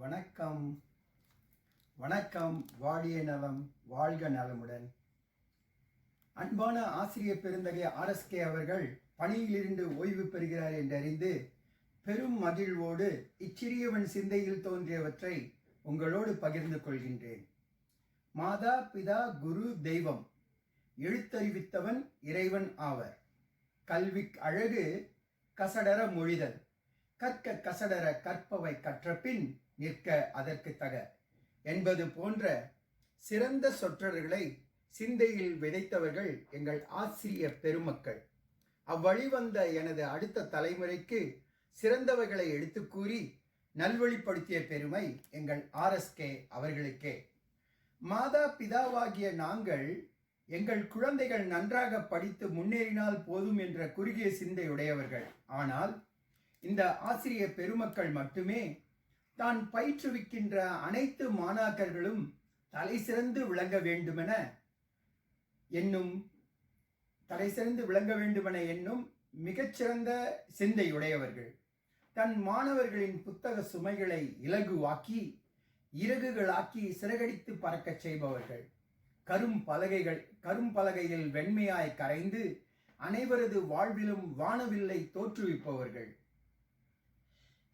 வணக்கம் வணக்கம். வாழிய நலம், வாழ்க நலமுடன். அன்பான ஆசிரியர் பெருந்தகை ஆர்எஸ்கே அவர்கள் பணியிலிருந்து ஓய்வு பெறுகிறார் என்றறிந்து பெரும் மகிழ்வோடு இச்சிறியவன் சிந்தையில் தோன்றியவற்றை உங்களோடு பகிர்ந்து கொள்கின்றேன். மாதா பிதா குரு தெய்வம், எழுத்தறிவித்தவன் இறைவன் ஆவர். கல்விக் அழகு கசடர மொழிதல், கற்க கசடர கற்பவை கற்றபின் நிற்க அதற்கு தக என்பது போன்ற சிறந்த சொற்றொடர்களை சிந்தையில் விதைத்தவர்கள் எங்கள் ஆசிரியர் பெருமக்கள். அவ்வழி வந்த எனது அடுத்த தலைமுறைக்கு சிறந்தவர்களை எடுத்து கூறி நல்வழிப்படுத்திய பெருமை எங்கள் ஆர்எஸ்கே அவர்களுக்கே. மாதா பிதாவாகிய நாங்கள் எங்கள் குழந்தைகள் நன்றாக படித்து முன்னேறினால் போதும் என்ற குறுகிய சிந்தையுடையவர்கள். ஆனால் இந்த ஆசிரியர் பெருமக்கள் மட்டுமே தான் பயிற்றுவிக்கின்ற அனைத்து மாணாக்கர்களும் தலை சிறந்து விளங்க வேண்டுமென என்னும் மிகச்சிறந்த சிந்தையுடையவர்கள். தன் மாணவர்களின் புத்தக சுமைகளை இலகுவாக்கி இறகுகளாக்கி சிறகடித்து பறக்கச் செய்பவர்கள். கரும்பலகையில் வெண்மையாய் கரைந்து அனைவரது வாழ்விலும் வானவில்லை தோற்றுவிப்பவர்கள்.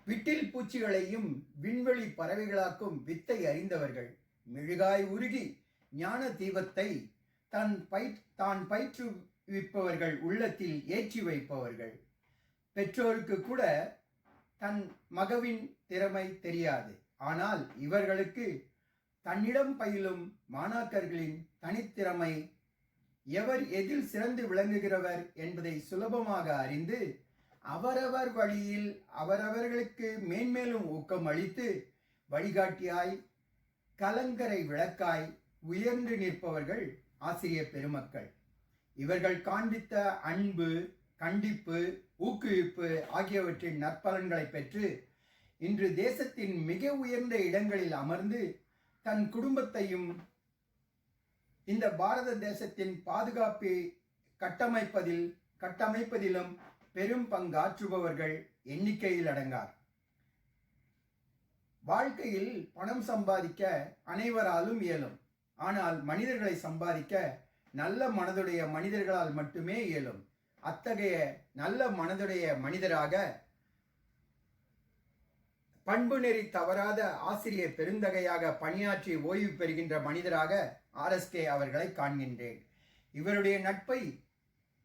விட்டில் பூச்சிகளையும் விண்வெளி பறவைகளாக்கும் வித்தை அறிந்தவர்கள். மெழுகாய் உருகி ஞான தீபத்தை தான் பயிற்றுவிப்பவர்கள், உள்ளத்தில் ஏற்றி வைப்பவர்கள். பெற்றோருக்கு கூட தன் மகவின் திறமை தெரியாது. ஆனால் இவர்களுக்கு தன்னிடம் பயிலும் மாணாக்கர்களின் தனித்திறமை, எவர் எதில் சிறந்து விளங்குகிறவர் என்பதை சுலபமாக அறிந்து அவரவர் வழியில் அவரவர்களுக்கு மேன்மேலும் ஊக்கம் அளித்து வழிகாட்டியாய் கலங்கரை விளக்காய் உயர்ந்து நிற்பவர்கள் ஆசிரியர் பெருமக்கள். இவர்கள் காண்பித்த அன்பு, கண்டிப்பு, ஊக்குவிப்பு ஆகியவற்றின் நற்பலன்களை பெற்று இன்று தேசத்தின் மிக உயர்ந்த இடங்களில் அமர்ந்து தன் குடும்பத்தையும் இந்த பாரத தேசத்தின் பாதுகாப்பை கட்டமைப்பதிலும் பெரும் பங்காற்றுபவர்கள் எண்ணிக்கையில் அடங்கார். வாழ்க்கையில் பணம் சம்பாதிக்க அனைவராலும் இயலும். ஆனால் மனிதர்களை சம்பாதிக்க நல்ல மனதுடைய மனிதர்களால் மட்டுமே இயலும். அத்தகைய நல்ல மனதுடைய மனிதராக, பண்பு நெறி தவறாத ஆசிரியர் பெருந்தகையாக பணியாற்றி ஓய்வு பெறுகின்ற மனிதராக ஆர்எஸ்கே அவர்களை காண்கின்றேன். இவருடைய நட்பை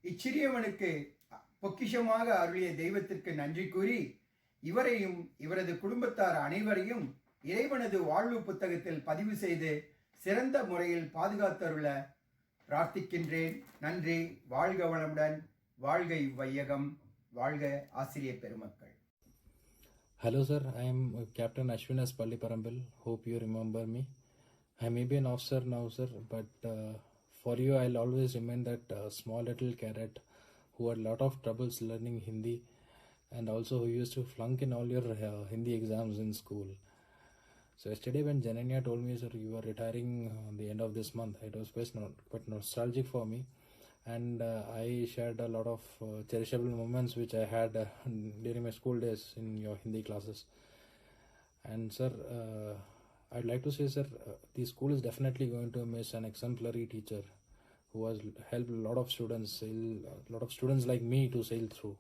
இச்சிறியவனுக்கு பொக்கிஷமாக அருளிய தெய்வத்திற்கு நன்றி கூறி இவரையும் இவரது குடும்பத்தார் அனைவரையும் இறைவனது வாழ்வு புத்தகத்தில் பதிவு செய்து சிறந்த முறையில் பாதுகாத்தருள பிரார்த்திக்கின்றேன். நன்றி. வாழ்க வளமுடன், வாழ்க இவ்வையகம், வாழ்க ஆசிரியர் பெருமக்கள். Hello sir, I am Captain Ashwin S. Palliparambil. Hope you remember me. I may be an officer now sir, but for you I'll always remain that small little cadet who had a lot of troubles learning Hindi and also who used to flunk in all your Hindi exams in school. So yesterday when Jananya told me, sir, you are retiring the end of this month, it was quite nostalgic for me, and I shared a lot of cherishable moments which I had during my school days in your Hindi classes. And sir, I'd like to say, sir, the school is definitely going to miss an exemplary teacher who has helped a lot of students like me to sail through.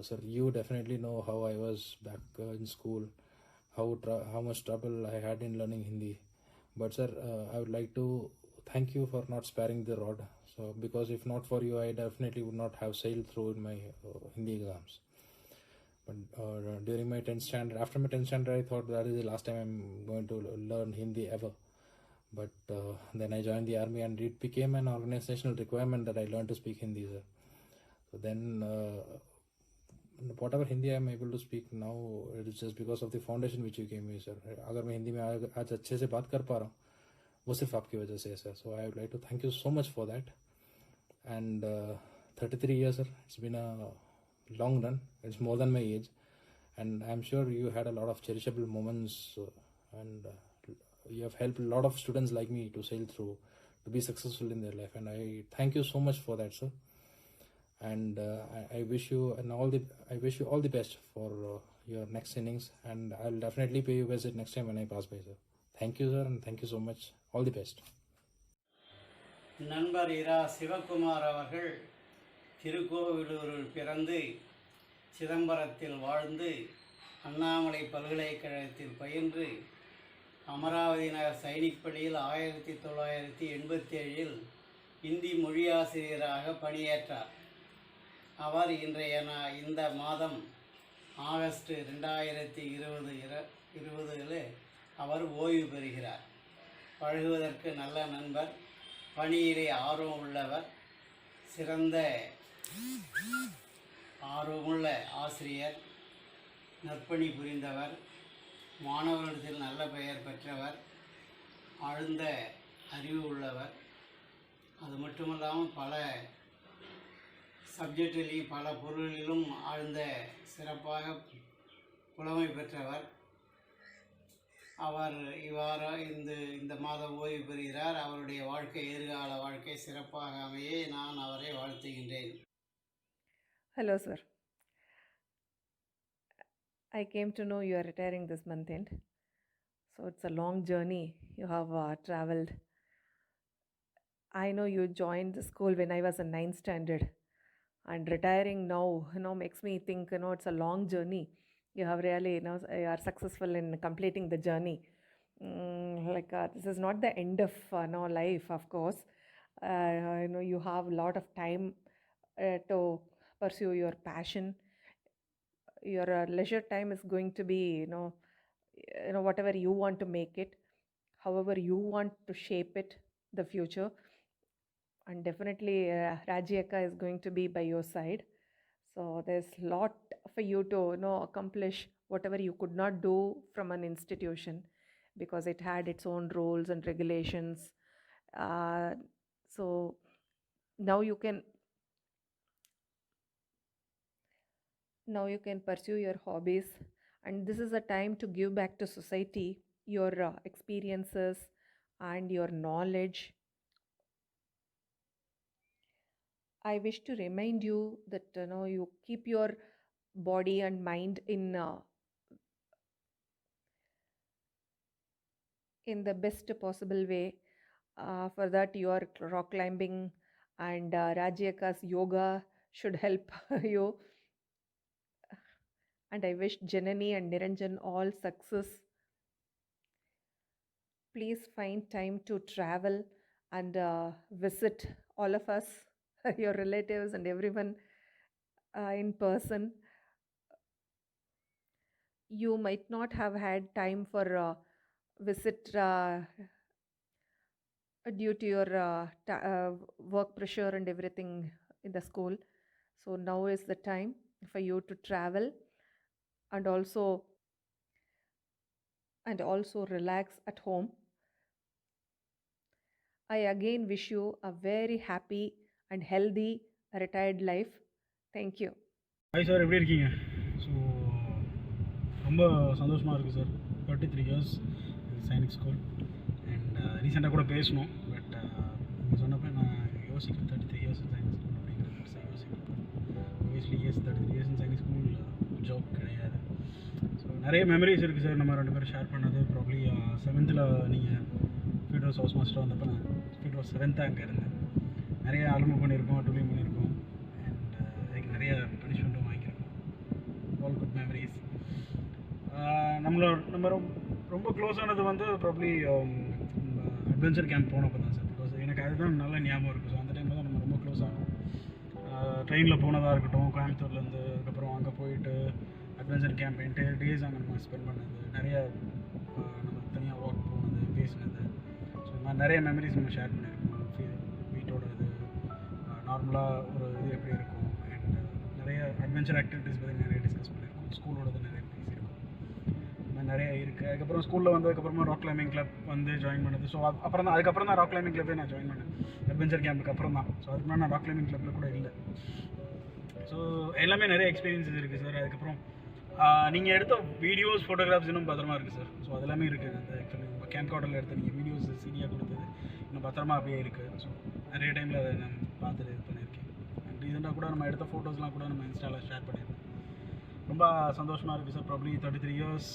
Sir, you definitely know how I was back in school, how much trouble I had in learning Hindi. But sir, I would like to thank you for not sparing the rod. So because if not for you, I definitely would not have sailed through in my Hindi exams. But during my 10th standard, after my 10th standard, I thought that is the last time I'm going to learn Hindi ever. But then I joined the army and it became an organizational requirement that I learned to speak Hindi, sir. So then whatever Hindi I am able to speak now, it is just because of the foundation which you gave me, sir. अगर मैं हिंदी में आज अच्छे से बात कर पा रहा हूँ, वो सिर्फ आपकी वजह से है, sir. So I would like to thank you so much for that. And 33 years, sir. It's been a long run. It's more than my age. And I'm sure you had a lot of cherishable moments and you have helped a lot of students like me to sail through, to be successful in their life, and I thank you so much for that, sir. And I wish you all the best for your next innings, and I'll definitely pay you visit next time when I pass by, sir. Thank you, sir, and thank you so much. All the best. நண்பர் இரா சிவகுமார் அவர்கள் திருக்கோவிலூரில் பிறந்து சிதம்பரத்தில் வாழ்ந்து அண்ணாமலை பல்கலைக்கழகத்தில் பயின்று அமராவதி நகர் சைனிக் பள்ளியில் 1987 இந்தி மொழியாசிரியராக பணியேற்றார். அவர் இந்த மாதம் ஆகஸ்ட் 2020 அவர் ஓய்வு பெறுகிறார். பழகுவதற்கு நல்ல நண்பர், பணியிலே ஆர்வம் உள்ளவர், சிறந்த ஆர்வமுள்ள ஆசிரியர், நற்பணி புரிந்தவர், மாணவர்களிடத்தில் நல்ல பெயர் பெற்றவர், ஆழ்ந்த அறிவு உள்ளவர். அது மட்டுமல்லாமல் பல சப்ஜெக்டிலையும் பல பொருள்களிலும் ஆழ்ந்த சிறப்பாக புலமை பெற்றவர். அவர் இவ்வாறு இந்த மாதம் ஓய்வு பெறுகிறார். அவருடைய எதிர்கால வாழ்க்கை சிறப்பாக அமைய நான் அவரை வாழ்த்துகின்றேன். Hello, sir. I came to know you are retiring this month end. So it's a long journey you have traveled. I know you joined the school when I was in 9th standard, and retiring now, makes me think, it's a long journey. You have really, you are successful in completing the journey. This is not the end of life, of course. You have a lot of time to pursue your passion. Your leisure time is going to be, whatever you want to make it, however you want to shape it, the future. And definitely Raji Akka is going to be by your side. So there's a lot for you to accomplish whatever you could not do from an institution, because it had its own rules and regulations. So now you can pursue your hobbies, and this is a time to give back to society your experiences and your knowledge. I wish to remind you that you keep your body and mind in the best possible way. For that, your rock climbing and Raji Akka's yoga should help you. And I wish Janani and Niranjan all success. Please find time to travel and visit all of us, your relatives and everyone in person. You might not have had time for visit due to your work pressure and everything in the school. So now is the time for you to travel and also relax at home. I again wish you a very happy and healthy retired life. Thank you. Hi sir, எப்படி இருக்கீங்க? So ரொம்ப சந்தோஷமாக இருக்குது sir. 33 years Sainik school. And ரீசெண்டாக கூட பேசணும், but நீங்கள் சொன்னப்போ நான் யோசிக்கிறேன் 33 இயர்ஸ் சைனிக் ஸ்கூல் அப்படிங்கிறது யோசிக்கிறேன். Obviously 33 years Sainik school job கிடையாது. ஸோ நிறைய மெமரிஸ் இருக்குது சார். நம்ம 2 பேரும் ஷேர் பண்ணது ப்ராப்ளி 7th நீங்கள் ஃபீல்ட் ஹவுஸ் ஹவுஸ் மாஸ்டர் வந்தப்போ நான் ஃபீல்ட் ஹவுஸ் 7th அங்கே இருந்தேன். நிறைய அலும்பு பண்ணியிருக்கோம், டுலிங் பண்ணியிருக்கோம், அண்ட் அதுக்கு நிறைய பனிஷ்மெண்ட்டும் வாங்கியிருக்கோம். All good memories. நம்ம ரொம்ப க்ளோஸ் ஆனது ப்ராப்ளி அட்வென்ச்சர் கேம்ப் போனப்போ தான் சார். பிகாஸ் எனக்கு அதுதான் நல்ல ஞாபகம் இருக்குது. ஸோ அந்த டைமில் தான் நம்ம ரொம்ப க்ளோஸ் ஆனோம். ட்ரெயினில் போனதாக இருக்கட்டும், கோயம்புத்தூர்லேருந்து, அதுக்கப்புறம் அங்கே போயிட்டு அட்வென்ச்சர் கேம்ப் என்டையர் டேஸ் அங்கே நம்ம ஸ்பெண்ட் பண்ணது, நிறைய நம்ம தனியாக வாக் போனது, பேசினது. ஸோ இந்த மாதிரி நிறைய மெமரிஸ் நம்ம ஷேர் பண்ணியிருக்கோம். வீட்டோட இது நார்மலாக ஒரு இது எப்படி இருக்கும், அண்ட் நிறைய அட்வென்ச்சர் ஆக்டிவிட்டீஸ் பற்றி நிறைய டிஸ்கஸ் பண்ணியிருக்கோம். ஸ்கூலோட நிறைய பேசியிருக்கோம். இந்த மாதிரி நிறைய இருக்குது. அதுக்கப்புறம் ஸ்கூலில் வந்ததுக்கப்புறமா ராக் கிளைம்பிங் கிளப் ஜாயின் பண்ணது. ஸோ அதுக்கப்புறம் தான் ராக் கிளைம்பிங் கிளப்பே நான் ஜாயின் பண்ணேன், அட்வென்ச்சர் கேம்புக்கு அப்புறம் தான். ஸோ அதுக்கு நான் ராக் கிளைம்பிங் கிளப்பில் கூட இல்லை. ஸோ எல்லாமே நிறைய எக்ஸ்பீரியன்ஸஸ் இருக்குது சார். அதுக்கப்புறம் நீங்கள் எடுத்த வீடியோஸ், ஃபோட்டோகிராஃப்ஸ் இன்னும் பத்திரமா இருக்குது சார். ஸோ அதெல்லாமே இருக்குது. அந்த ஆக்சுவலி நம்ம கேம்ப் கார்டரில் எடுத்த நீங்கள் வீடியோஸ் சீடியாக கொடுத்தது இன்னும் பத்திரமா அப்படியே இருக்குது. ஸோ நிறைய டைமில் அதை நான் பார்த்துட்டு இது பண்ணியிருக்கேன். அண்ட் ரீசெண்டாக கூட நம்ம எடுத்த ஃபோட்டோஸ்லாம் கூட நம்ம இன்ஸ்டாவில் ஷேர் பண்ணியிருக்கோம். ரொம்ப சந்தோஷமாக இருக்குது சார். ப்ராப்ளி 33 இயர்ஸ்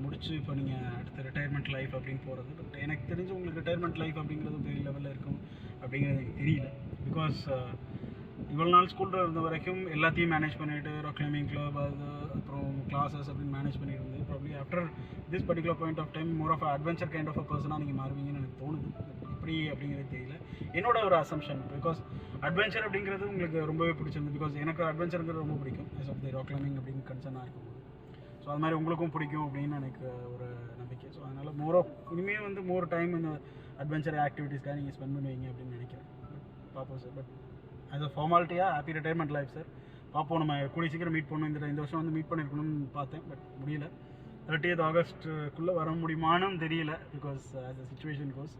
முடிச்சு இப்போ நீங்கள் அடுத்த ரிட்டையர்மெண்ட் லைஃப் அப்படின்னு போகிறது. பட் எனக்கு தெரிஞ்சு உங்களுக்கு ரிட்டையர்மெண்ட் லைஃப் அப்படிங்கிறது பெரிய லெவலில் இருக்கும் அப்படிங்கிறது எனக்கு தெரியல. பிகாஸ் இவ்வளோ நாள் ஸ்கூலில் இருந்த வரைக்கும் எல்லாத்தையும் மேனேஜ் பண்ணிவிட்டு ராக் கிளைம்பிங் கிளப் அது அப்புறம் கிளாஸஸ் அப்படின்னு மேனேஜ் பண்ணிட்டு இருந்தது. Probably after this particular point of time more of adventure kind of a பர்சனாக நீங்கள் மாறுவீங்கன்னு எனக்கு தோணுது. எப்படி அப்படிங்கிறது தெரியல, என்னோட ஒரு அசம்ஷன். பிகாஸ் அட்வென்ச்சர் அப்படிங்கிறது உங்களுக்கு ரொம்பவே பிடிச்சிருந்து. பிகாஸ் எனக்கு அட்வென்ச்சருங்கிறது ரொம்ப பிடிக்கும் as of the rock climbing அப்படின்னு கன்சர்னாக இருக்கும்போது. ஸோ அது மாதிரி உங்களுக்கும் பிடிக்கும் அப்படின்னு எனக்கு ஒரு நம்பிக்கை. ஸோ அதனால் மோர் ஆஃப் இனிமேல் வந்து மோர் டைம் இந்த அட்வென்ச்சர் ஆக்டிவிட்டீஸ்க்காக நீங்கள் ஸ்பெண்ட் பண்ணுவீங்க அப்படின்னு நினைக்கிறேன். பார்ப்போம் சார். பட் ஆஸ் அ ஃபார்மாலிட்டியாக ஹாப்பி ரிட்டையர்மெண்ட் லைஃப் சார். பார்ப்போம், நம்ம கூடிய சீக்கிரம் மீட் பண்ணணும். இந்த வருஷம் வந்து மீட் பண்ணியிருக்கணும்னு பார்த்தேன், பட் முடியல. 30th ஆகஸ்ட்டுக்குள்ளே வர முடியுமானும் தெரியல. பிகாஸ் ஆஸ் அ சிச்சுவேஷன் கோஸ்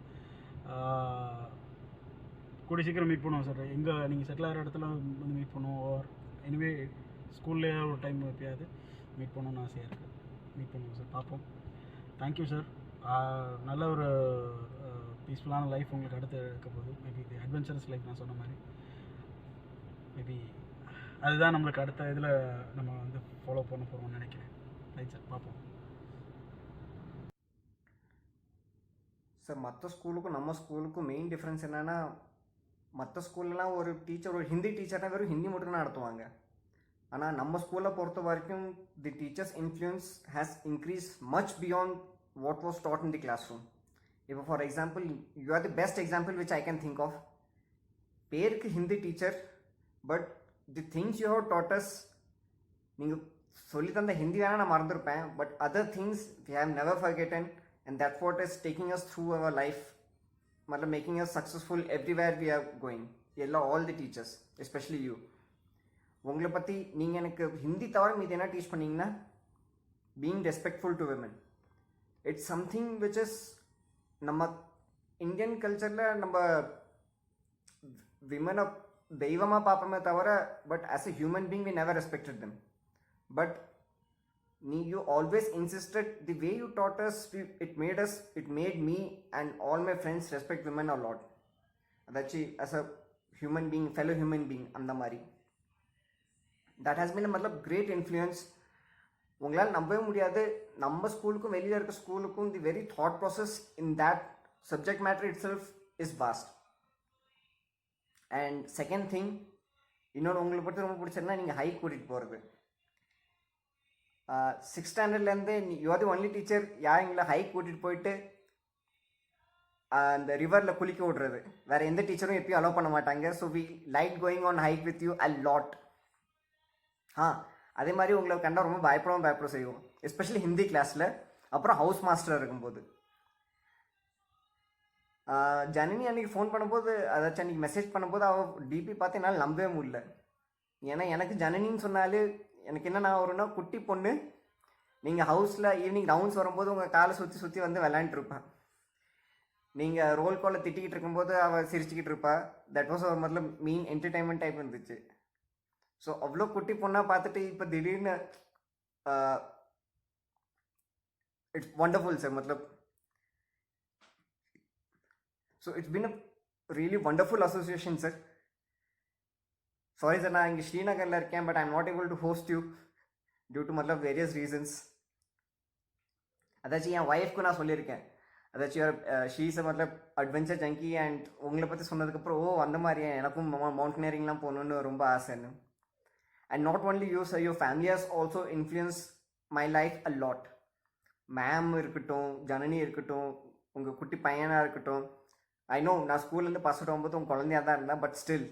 கூடிய சீக்கிரம் மீட் பண்ணுவோம் சார். எங்கே நீங்கள் செட்டில் ஆகிற இடத்துல வந்து மீட் பண்ணுவோம். ஓர் எனிவே ஸ்கூல்லேயே ஒரு டைம் எப்பயாவது மீட் பண்ணணும்னு ஆசையாக இருக்குது. மீட் பண்ணுவோம் சார். பார்ப்போம். Thank you sir. நல்ல ஒரு பீஸ்ஃபுல்லான லைஃப் உங்களுக்கு அடுத்து இருக்க போகுது. மேபி இது அட்வென்ச்சரஸ் லைஃப் நான் சொன்ன மாதிரி. மேபி அதுதான் நம்மளுக்கு அடுத்த இதில் நம்ம வந்து ஃபாலோ பண்ண போகிறோம்னு நினைக்கிறேன். ரைட் சார், பார்ப்போம். சார், மற்ற ஸ்கூலுக்கும் நம்ம ஸ்கூலுக்கும் மெயின் டிஃப்ரென்ஸ் என்னென்னா, மற்ற ஸ்கூல்லலாம் ஒரு டீச்சர், ஒரு ஹிந்தி டீச்சர்னால் வெறும் ஹிந்தி மட்டும் தான் நடத்துவாங்க. ஆனால் நம்ம ஸ்கூலில் பொறுத்த வரைக்கும் the teachers influence has increase much beyond what was taught in the classroom. இப்போ for example, you are the best example which I can think of. பேருக்கு Hindi teacher, but the things you have taught us, நீங்கள் சொல்லி தந்த ஹிந்தி வேணால் நான் மறந்துருப்பேன், but other things we have never forgotten. And that's what is taking us through our life, making us successful everywhere we are going. All the teachers, especially you. உங்களை பற்றி நீங்கள் எனக்கு ஹிந்தி தவிர மீது என்ன டீச் பண்ணீங்கன்னா, being respectful to women. It's something which is நம்ம Indian கல்ச்சரில் நம்ம விமனை தெய்வமாக பார்ப்போமே தவிர, but as a human being we never respected them. But you always insisted, the way you taught us, it made me and all my friends respect women a lot. That's as a human being, fellow human being, andha mari. That has been a great influence. உங்களால் நம்பவே முடியாது, நம்ம ஸ்கூலுக்கும் வெளியில் இருக்க ஸ்கூலுக்கும் the very thought process in that subject matter itself is vast. And second thing, இன்னொன்று உங்களுக்கு பற்றி ரொம்ப பிடிச்சதுன்னா நீங்கள் ஹைக் கூட்டிகிட்டு போகிறது. 6th ஸ்டாண்டர்ட்லேருந்து யூஆர் தி ஒன்லி டீச்சர் யார் எங்களை ஹைக் கூட்டிகிட்டு போயிட்டு அந்த ரிவரில் குளிக்க விடுறது. வேறு எந்த டீச்சரும் எப்பயும் அலோவ் பண்ண மாட்டாங்க. So we like going on hike with you a lot. அதே மாதிரி உங்களை கண்டால் ரொம்ப பயப்பட செய்வோம், எஸ்பெஷலி ஹிந்தி கிளாஸில். அப்புறம் ஹவுஸ் மாஸ்டர் இருக்கும்போது ஜனனி அன்றைக்கி ஃபோன் பண்ணும்போது, அதாச்சும் அன்றைக்கி மெசேஜ் பண்ணும்போது அவள் டிபி பார்த்து என்னால் நம்பவே முடியல. ஏன்னா எனக்கு ஜனனின்னு சொன்னாலே எனக்கு என்ன நான் வரும்னா, குட்டி பொண்ணு, நீங்கள் ஹவுஸில் ஈவினிங் ரவுண்ட்ஸ் வரும்போது உங்கள் காலை சுற்றி வந்து விளையாண்டுருப்பேன். நீங்கள் ரோல் காலில் திட்டிக்கிட்டு இருக்கும்போது அவள் சிரிச்சுக்கிட்டு இருப்பா. That was our main entertainment type இருந்துச்சு. ஸோ அவ்வளோ குட்டி பொண்ணாக பார்த்துட்டு இப்போ திடீர்னு it's wonderful sir. So it's been a really wonderful association sir. Sorry sir, நான் இங்கே ஸ்ரீநகரில் இருக்கேன், but I am not able to host you due to various reasons. அதாச்சும் என் ஒய்ஃப்க்கு நான் சொல்லியிருக்கேன், அதாச்சும் ஷீஸ் அட்வென்ச்சர் ஜங்கி. அண்ட் உங்களை பற்றி சொன்னதுக்கப்புறம் அந்த மாதிரியா எனக்கும் மவுண்டனரிங்லாம் போகணுன்னு ரொம்ப ஆசைன்னு. And not only you sir, your family has also influence my life a lot. Ma'am இருக்கட்டும், ஜனனி இருக்கட்டும், உங்கள் குட்டி பையனாக இருக்கட்டும். ஐ நோ நான் ஸ்கூல்லேருந்து பாஸ் அவுட் ஆகும்போது உங்கள் குழந்தையாக தான் இருந்தேன், but still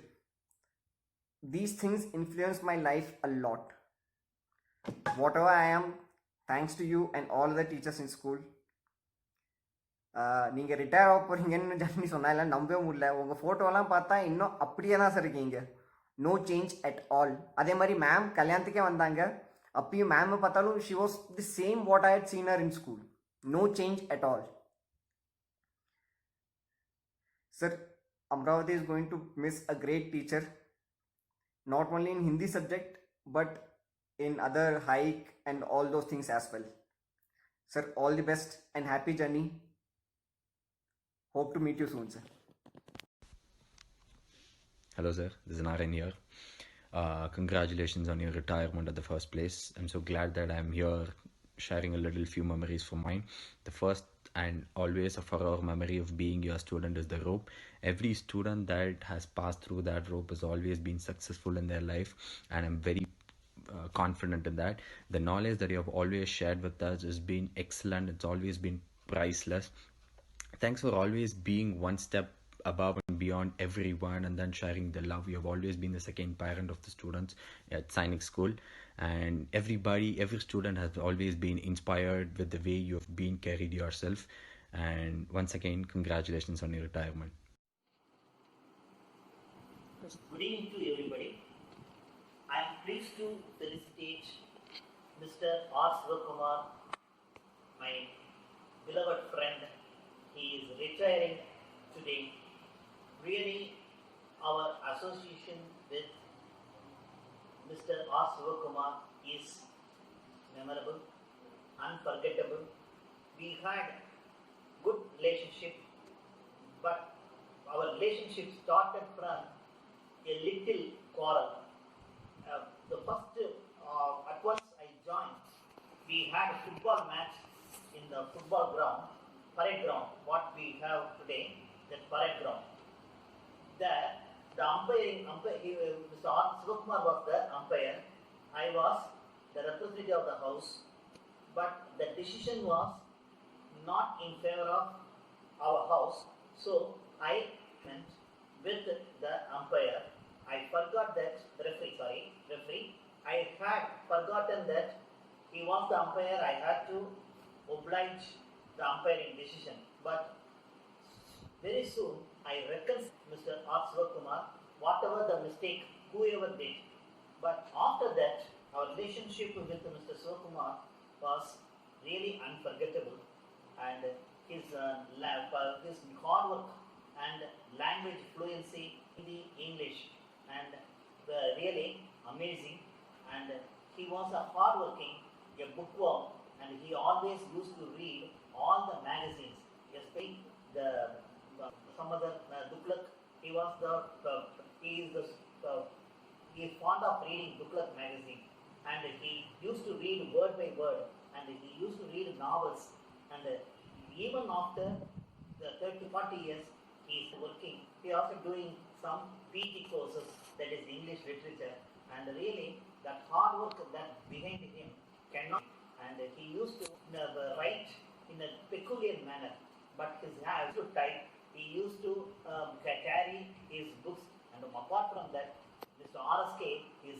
these things influence my life a lot. Whatever I am, thanks to you and all the teachers in school. நீங்கள் ரிட்டையர் ஆக போகிறீங்கன்னு ஜனனி சொன்னால நம்பவே முடியல. உங்கள் ஃபோட்டோலாம் பார்த்தா இன்னும் அப்படியே தான் சார் இருக்கீங்க. No change at all. அதே மாதிரி மேம் கல்யாணத்துக்கே வந்தாங்க, அப்பயும் மேம் பார்த்தாலும் she was the same what I had seen her in school. No change at all. Sir, Amravati is going to miss a great teacher. Not only in Hindi subject, but in other hike and all those things as well. Sir, all the best and happy journey. Hope to meet you soon, sir. Hello sir, this is Narayan here. Congratulations on your retirement at the first place. I'm so glad that I'm here sharing a little few memories for mine. The first and always a forever memory of being your student is the rope. Every student that has passed through that rope has always been successful in their life, and I'm very confident in that. The knowledge that you have always shared with us has been excellent. It's always been priceless. Thanks for always being one step above and beyond everyone, and then sharing the love. You have always been the second parent of the students at Sainik School, and every student has always been inspired with the way you have been carried yourself. And once again, congratulations on your retirement. Good evening to everybody. I am pleased to felicitate Mr. R. Sivakumar, my beloved friend. He is retiring today. Really, our association with Mr. R. Sivakumar is memorable, unforgettable. We had good relationship, but our relationship started from a little quarrel. The first, at once I joined, we had a football match in the football ground, parade ground, what we have today, that parade ground. There, the Mr. R. Sivakumar was the umpire. I was the representative of the house, but the decision was not in favor of our house. So I went with the umpire. I forgot that referee. I had forgotten that he was the umpire. I had to oblige the umpiring decision. But very soon I reconciled Mr. R. Sivakumar, whatever the mistake, whoever did. But after that, our relationship with Mr. Sivakumar was really unforgettable, and his hard work and language fluency in the English and really amazing. And he was a hardworking, a bookworm, and he always used to read all the magazines, especially the some other Dukhlak. He was he is fond of reading Dukhlak magazine, and he used to read word by word, and he used to read novels, and even after the 30-40 years, he is working. He is also doing some PG courses, that is English literature, and really that hard work that behind him cannot. And he used to write in a peculiar manner, but his hands to type. He used to carry his books, and apart from that, Mr. RSK is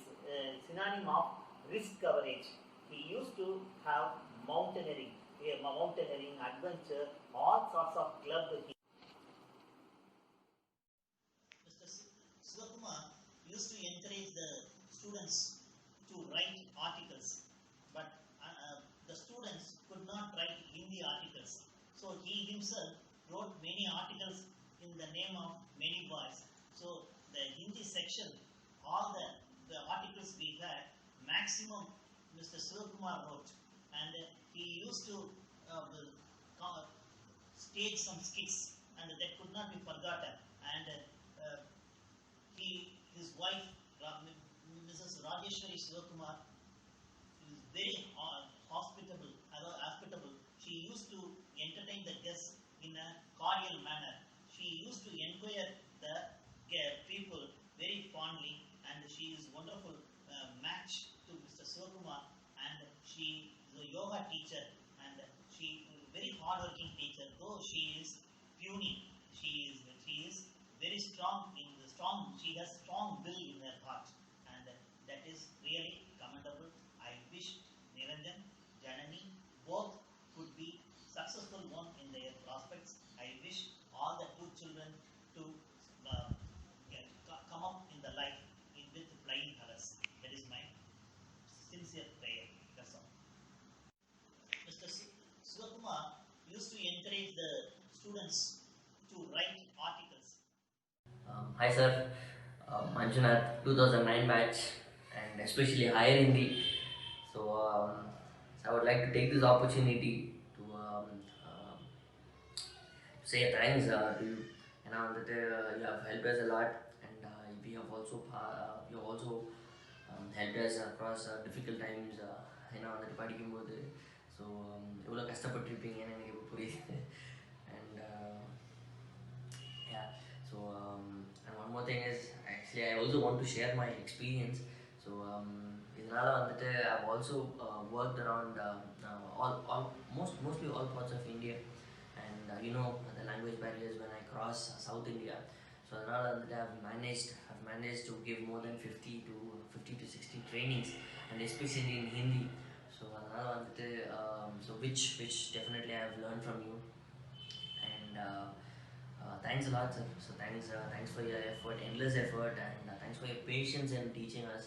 synonym of risk coverage. He used to have mountaineering, adventure, all sorts of club. Mr. Sivakumar used to encourage the students to write articles, but the students could not write Hindi articles. So he himself wrote many articles in the name of many boys. So the Hindi section, all the articles we had, maximum Mr. Sivakumar wrote, and he used to stage some skits, and that could not be forgotten. And his wife, Mrs. Rajeshwari Sivakumar, is very hospitable. She used to entertain the guests in a cordial manner. She used to inquire the people very fondly, and she is wonderful match to Mr. Sivakumar. And she is a yoga teacher, and she is a very hardworking teacher. Though she is puny, she is very strong in the strong. She has strong will in her heart, and that is really commendable. I wish Niranjan, Janani, both could be successful one in their prospects. I wish all the two children to come up in the life with flying colors. That is my sincere prayer. That's all. Mr. Sivakumar used to encourage the students to write articles. Hi sir, Manjunath, 2009 batch, and especially higher Hindi. So I would like to take this opportunity to say thanks to you. You have helped us a lot, and we have also helped us across difficult times. ஏன்னா வந்துட்டு படிக்கும்போது so எவ்வளோ கஷ்டப்பட்டுருப்பீங்கன்னு எனக்கு இப்போ புரியுது. And yeah, so and one more thing is actually I also want to share my experience. So இதனால வந்துட்டு I've also worked around mostly all parts of India, and you know the language barriers when I cross South India. So அதனால வந்துட்டு I've managed to give more than 50 to 60 trainings, and especially in Hindi. So அதனால வந்துட்டு so which definitely I have learned from you, and thanks a lot, sir. So thanks for your effort, endless effort, and thanks for your patience in teaching us.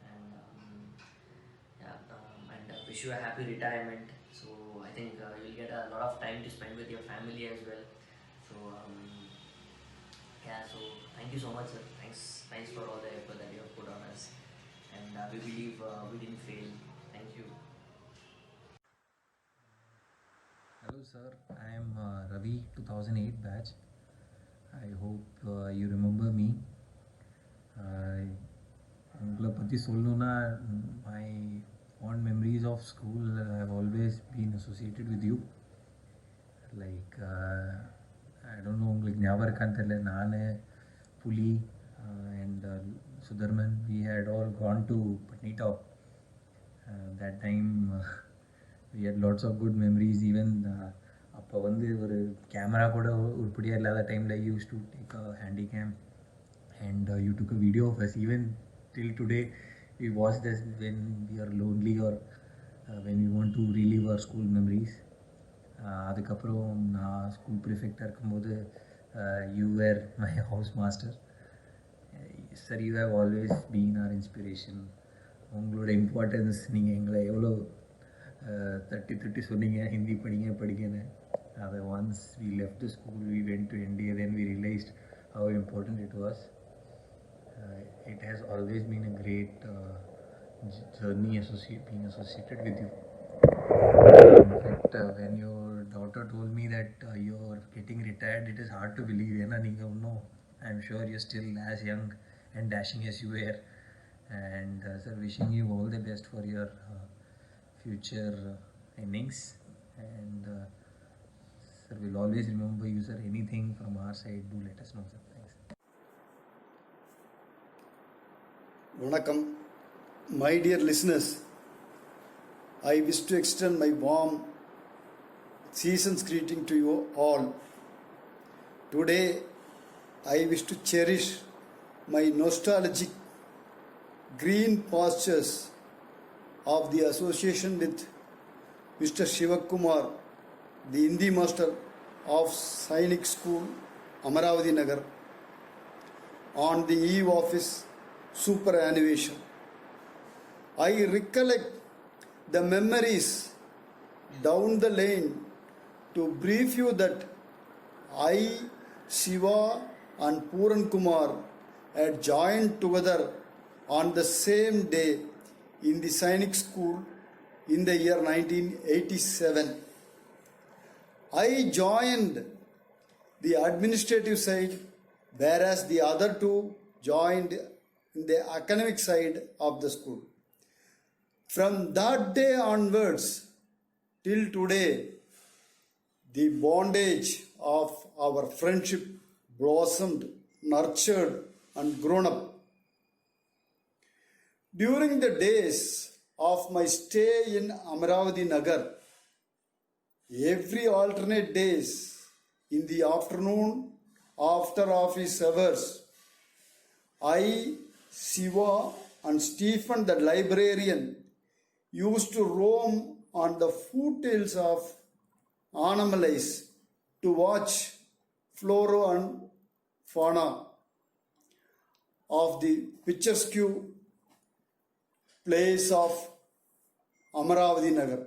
And and wish you a happy retirement. So I think you'll get a lot of time to spend with your family as well. So yeah, so thank you so much, sir. Thanks for all the effort that you have put on us, and we believe we didn't fail. Thank you. Hello sir, I am Ravi, 2008 batch. I hope you remember me. உங்களை பற்றி சொல்லணுன்னா my fond memories of school have always been associated with you. Like I don't know உங்களுக்கு ஞாபகம் இருக்கான்னு தெரியல, நான் புலி and Sudarman, we had all gone to Patnitop. That time we had lots of good memories. Even அப்போ வந்து ஒரு camera கூட உருப்படியாக இல்லாத டைமில் you used to take a handy cam and you took a video of us. Even till today we watch this when we are lonely or when we want to relive our school memories. அதுக்கப்புறம் நான் school ப்ரிஃபெக்டாக இருக்கும்போது you were my house master. Sir, you have always been our inspiration. உங்களோட importance நீங்கள் எங்களை எவ்வளோ தட்டி சொன்னீங்க ஹிந்தி படிங்கன்னு. அதை once we left the school, we went to India, then we realized how important it was. It has always been a great journey being associated with you. In fact, when your daughter told me that you're getting retired, it is hard to believe. I'm sure you're still as young and dashing as you were. And sir, wishing you all the best for your future innings. And sir, we'll always remember you, sir. Anything from our side, do let us know, sir. Thanks. Vanakkam, my dear listeners. I wish to extend my warm season's greeting to you all. Today, I wish to cherish my nostalgic green pastures of the association with Mr. Shivakumar, the Hindi master of Sainik School, Amaravati Nagar, on the eve of his superannuation. I recollect the memories down the lane to brief you that I, Shiva and Puran Kumar had joined together on the same day in the Sainik School in the year 1987. I joined the administrative side, whereas the other two joined in the academic side of the school. From that day onwards till today, the bondage of our friendship blossomed, nurtured, and grown up. During the days of my stay in Amaravati Nagar, every alternate days in the afternoon after office hours, I, Shiva, and Stephen the librarian used to roam on the foothills of Annamalais to watch flora and fauna of the picturesque place of Amaravati Nagar.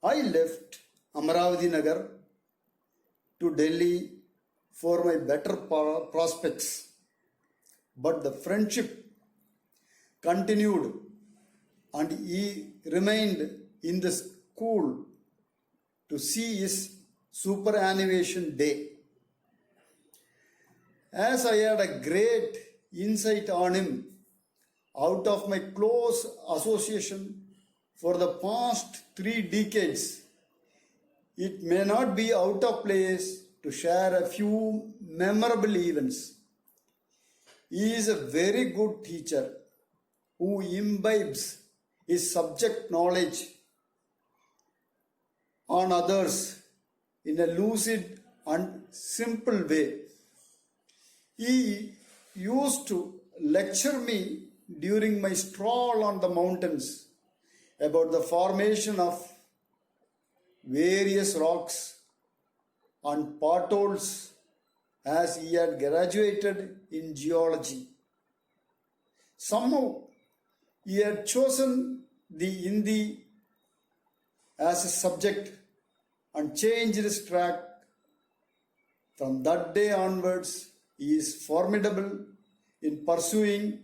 I left Amaravati Nagar to Delhi for my better prospects, but the friendship continued and he remained in the school to see his superannuation day. as I had a great insight on him out of my close association for the past 3 decades, it may not be out of place to share a few memorable events. He is a very good teacher who imbibes his subject knowledge on others in a lucid and simple way. He used to lecture me during my stroll on the mountains about the formation of various rocks and potholes as he had graduated in geology. Somehow he had chosen the Hindi as a subject and changed his track. From that day onwards, he is formidable in pursuing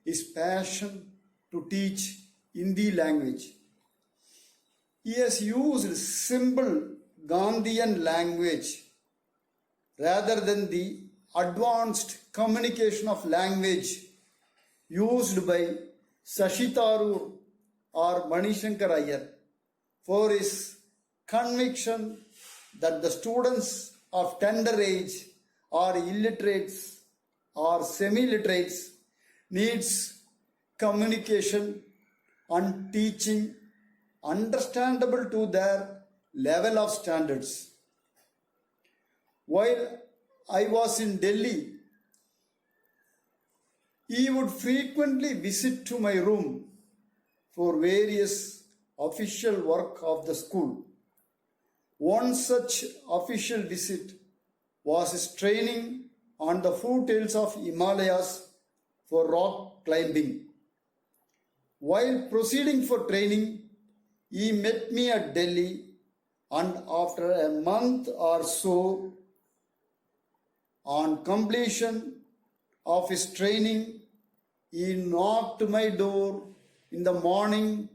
his passion to teach Hindi language. He has used simple Gandhian language rather than the advanced communication of language used by Shashi Tharoor or Manishankar Iyer, for his conviction that the students of tender age or illiterates or semi-literates needs communication and teaching understandable to their level of standards. While I was in Delhi, he would frequently visit to my room for various official work of the school. One such official visit was his training on the foothills of Himalayas for rock climbing. While proceeding for training, he met me at Delhi, and after a month or so, on completion of his training, he knocked my door in the morning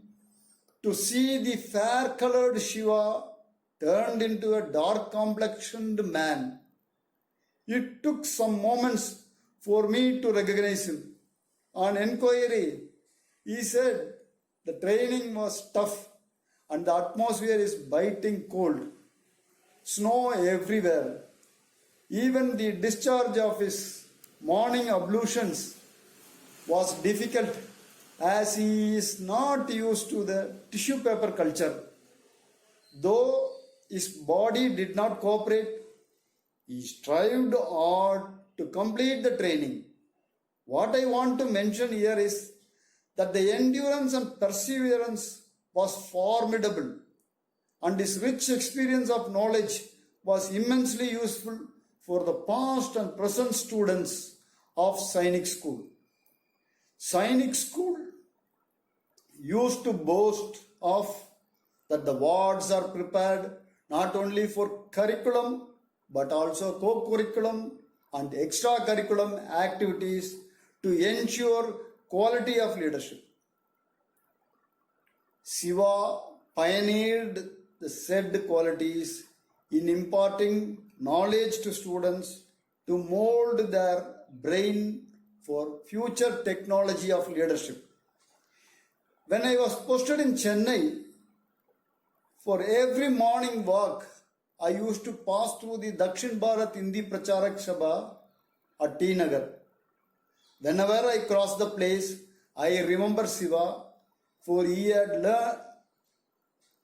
to see the fair-colored Shiva turned into a dark-complexioned man. It took some moments for me to recognize him. On inquiry, he said the training was tough and the atmosphere is biting cold. Snow everywhere. Even the discharge of his morning ablutions was difficult as he is not used to the tissue paper culture. Though his body did not cooperate, he strived hard to complete the training. What I want to mention here is that the endurance and perseverance was formidable, and his rich experience of knowledge was immensely useful for the past and present students of Sainik School. Sainik School used to boast of that the wards are prepared not only for curriculum but also co-curriculum and extracurriculum activities to ensure quality of leadership. Shiva pioneered the said qualities in imparting knowledge to students to mold their brain for future technology of leadership. When I was posted in Chennai, for every morning walk, I used to pass through the Dakshin Bharat Hindi Pracharak Sabha at T Nagar. Whenever I crossed the place, I remember Shiva, for he had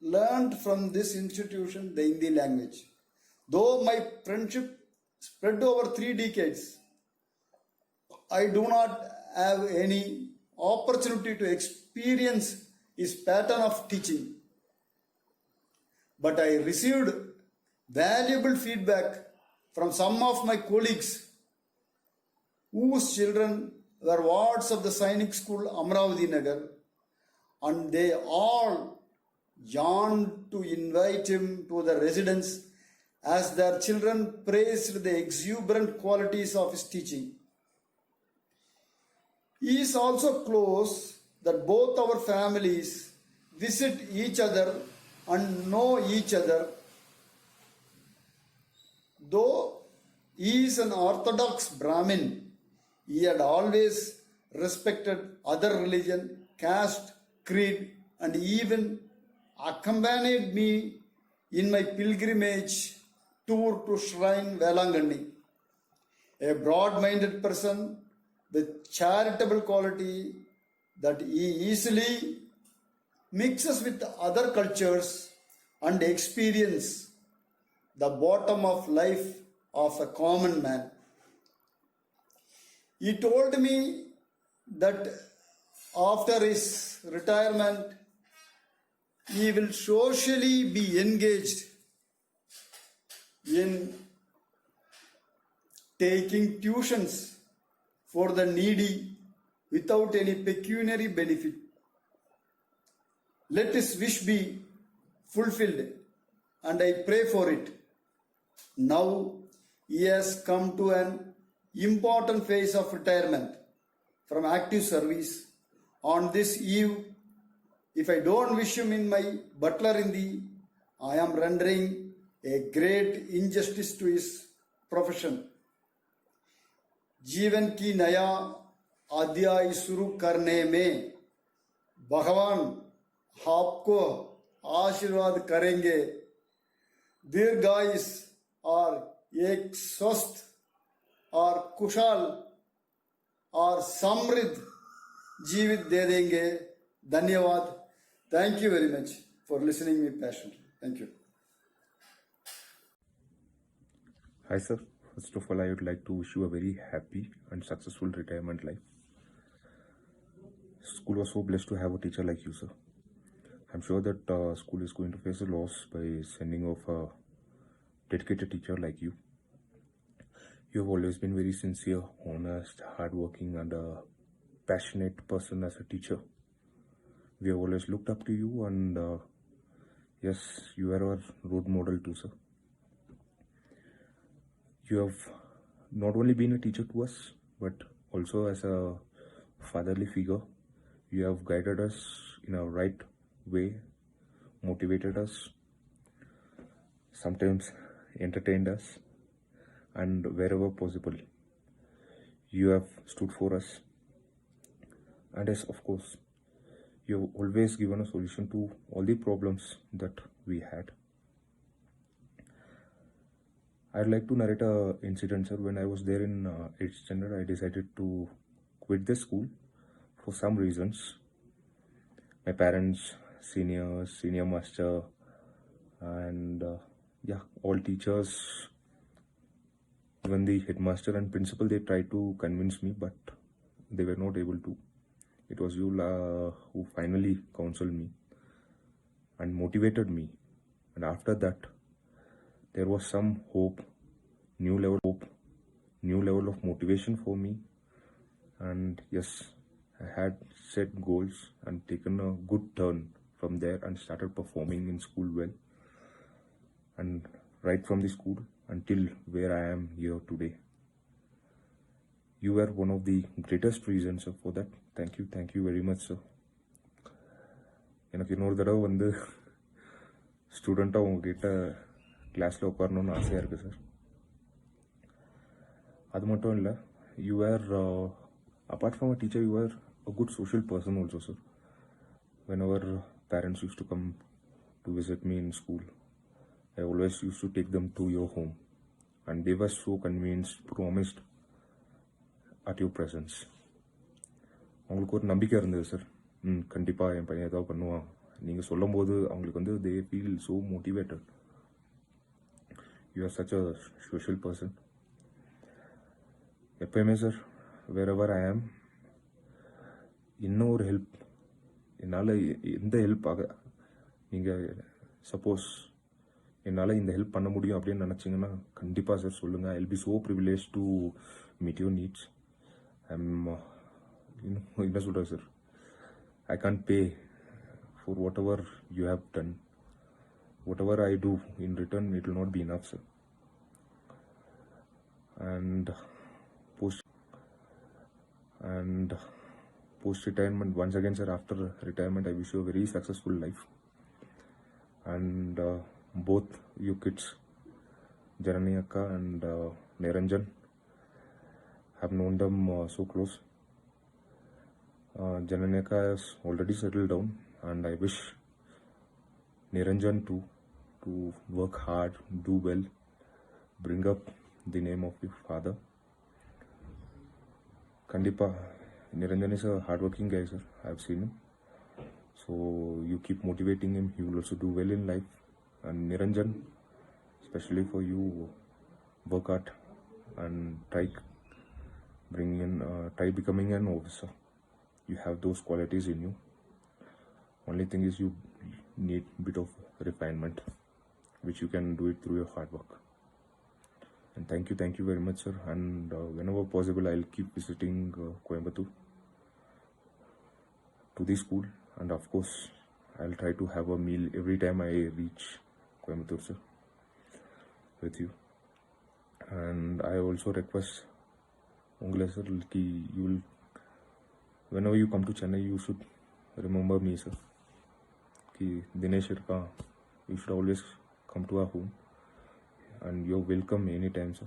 learned from this institution the Hindi language. Though my friendship spread over 3 decades, I do not have any opportunity to experience his pattern of teaching. But I received valuable feedback from some of my colleagues whose children were wards of the Sainik School, Amravati Nagar, and they all yearned to invite him to the residence as their children praised the exuberant qualities of his teaching. He is also close that both our families visit each other and know each other. Though He is an Orthodox Brahmin. He had always respected other religion, caste, creed, and even accompanied me in my pilgrimage tour to Shrine Velangani. A broad-minded person with charitable quality that he easily mixes with other cultures and experience the bottom of life of a common man. He told me that after his retirement, he will socially be engaged in taking tuitions for the needy without any pecuniary benefit. Let his wish be fulfilled, and I pray for it. Now he has come to an important phase of retirement from active service. On this eve, if I don't wish him in my Butler Hindi, I am rendering a great injustice to his profession. जीवन की नया अध्याय शुरू करने में भगवान आपको आशीर्वाद करेंगे, दीर्घायुष और एक स्वस्थ और कुशल और समृद्ध जीवित दे देंगे. धन्यवाद. Thank you very much for listening me passionately. Thank you. Hi sir, first of all I would like to wish you a very happy and successful retirement life. School was so blessed to have a teacher like you, sir. I'm sure that school is going to face a loss by sending off a dedicated teacher like you. You have always been very sincere, honest, hardworking and a passionate person as a teacher. We have always looked up to you and yes, you are our role model too, sir. You have not only been a teacher to us, but also as a fatherly figure. You have guided us in a right way, motivated us, sometimes entertained us, and wherever possible, you have stood for us. And yes, of course, you have always given a solution to all the problems that we had. I'd like to narrate an incident, sir. When I was there in 8th standard, I decided to quit the school for some reasons. My parents, senior master, and all teachers, even the headmaster and principal, they tried to convince me, but they were not able to. It was you who finally counseled me and motivated me. And after that, there was some hope, new level of motivation for me. And yes, I had set goals and taken a good turn from there and started performing in school well. And right from the school until where I am here today. You were one of the greatest reasons, sir, for that. Thank you very much, sir. எனக்கு இன்னொரு தடவை வந்து ஸ்டூடெண்ட்டாக உங்ககிட்ட கிளாஸில் உட்காரணுன்னு ஆசையாக இருக்குது sir. அது மட்டும் இல்லை, you are apart from a teacher, you are a good social person also, sir. Whenever parents used to come to visit me in school, I always used to take them to your home. And they were so convinced, promised at your presence. அவங்களுக்கு ஒரு நம்பிக்கை இருந்தது sir. கண்டிப்பாக என் பையன் ஏதாவது பண்ணுவான். நீங்கள் சொல்லும் போது அவங்களுக்கு வந்து they feel so motivated. You are such a social person. எப்பயுமே சார், wherever I am, இன்னும் ஒரு ஹெல்ப் என்னால் எந்த ஹெல்ப் நீங்கள் சப்போஸ் என்னால் இந்த ஹெல்ப் பண்ண முடியும் அப்படின்னு நினச்சிங்கன்னா கண்டிப்பாக சார் சொல்லுங்கள். I will be so privilege to meet your needs. என்ன சொல்கிறேன் sir, I can't pay for whatever you have done. Whatever I do in return, it will not be enough, sir. And post retirement, once again, sir, after retirement, I wish you a very successful life. And both you kids Janani Akka and Niranjan. Have known them so close. Janani Akka has already settled down, and I wish Niranjan too to work hard, do well, bring up the name of your father. Kandipa, Niranjan is a hardworking guy, sir. I have seen him. So you keep motivating him. He will also do well in life. And Niranjan, especially for you, work hard and try becoming an officer. You have those qualities in you. Only thing is you need a bit of refinement, which you can do it through your hard work. And thank you very much, sir. And whenever possible, I'll keep visiting Coimbatore to the school. And of course, I'll try to have a meal every time I reach Coimbatore, sir, with you. And I also request Ungla sir, whenever you come to Chennai, you should remember me, sir. Dinesh Irka, you should always come to our home. And you're welcome anytime, sir.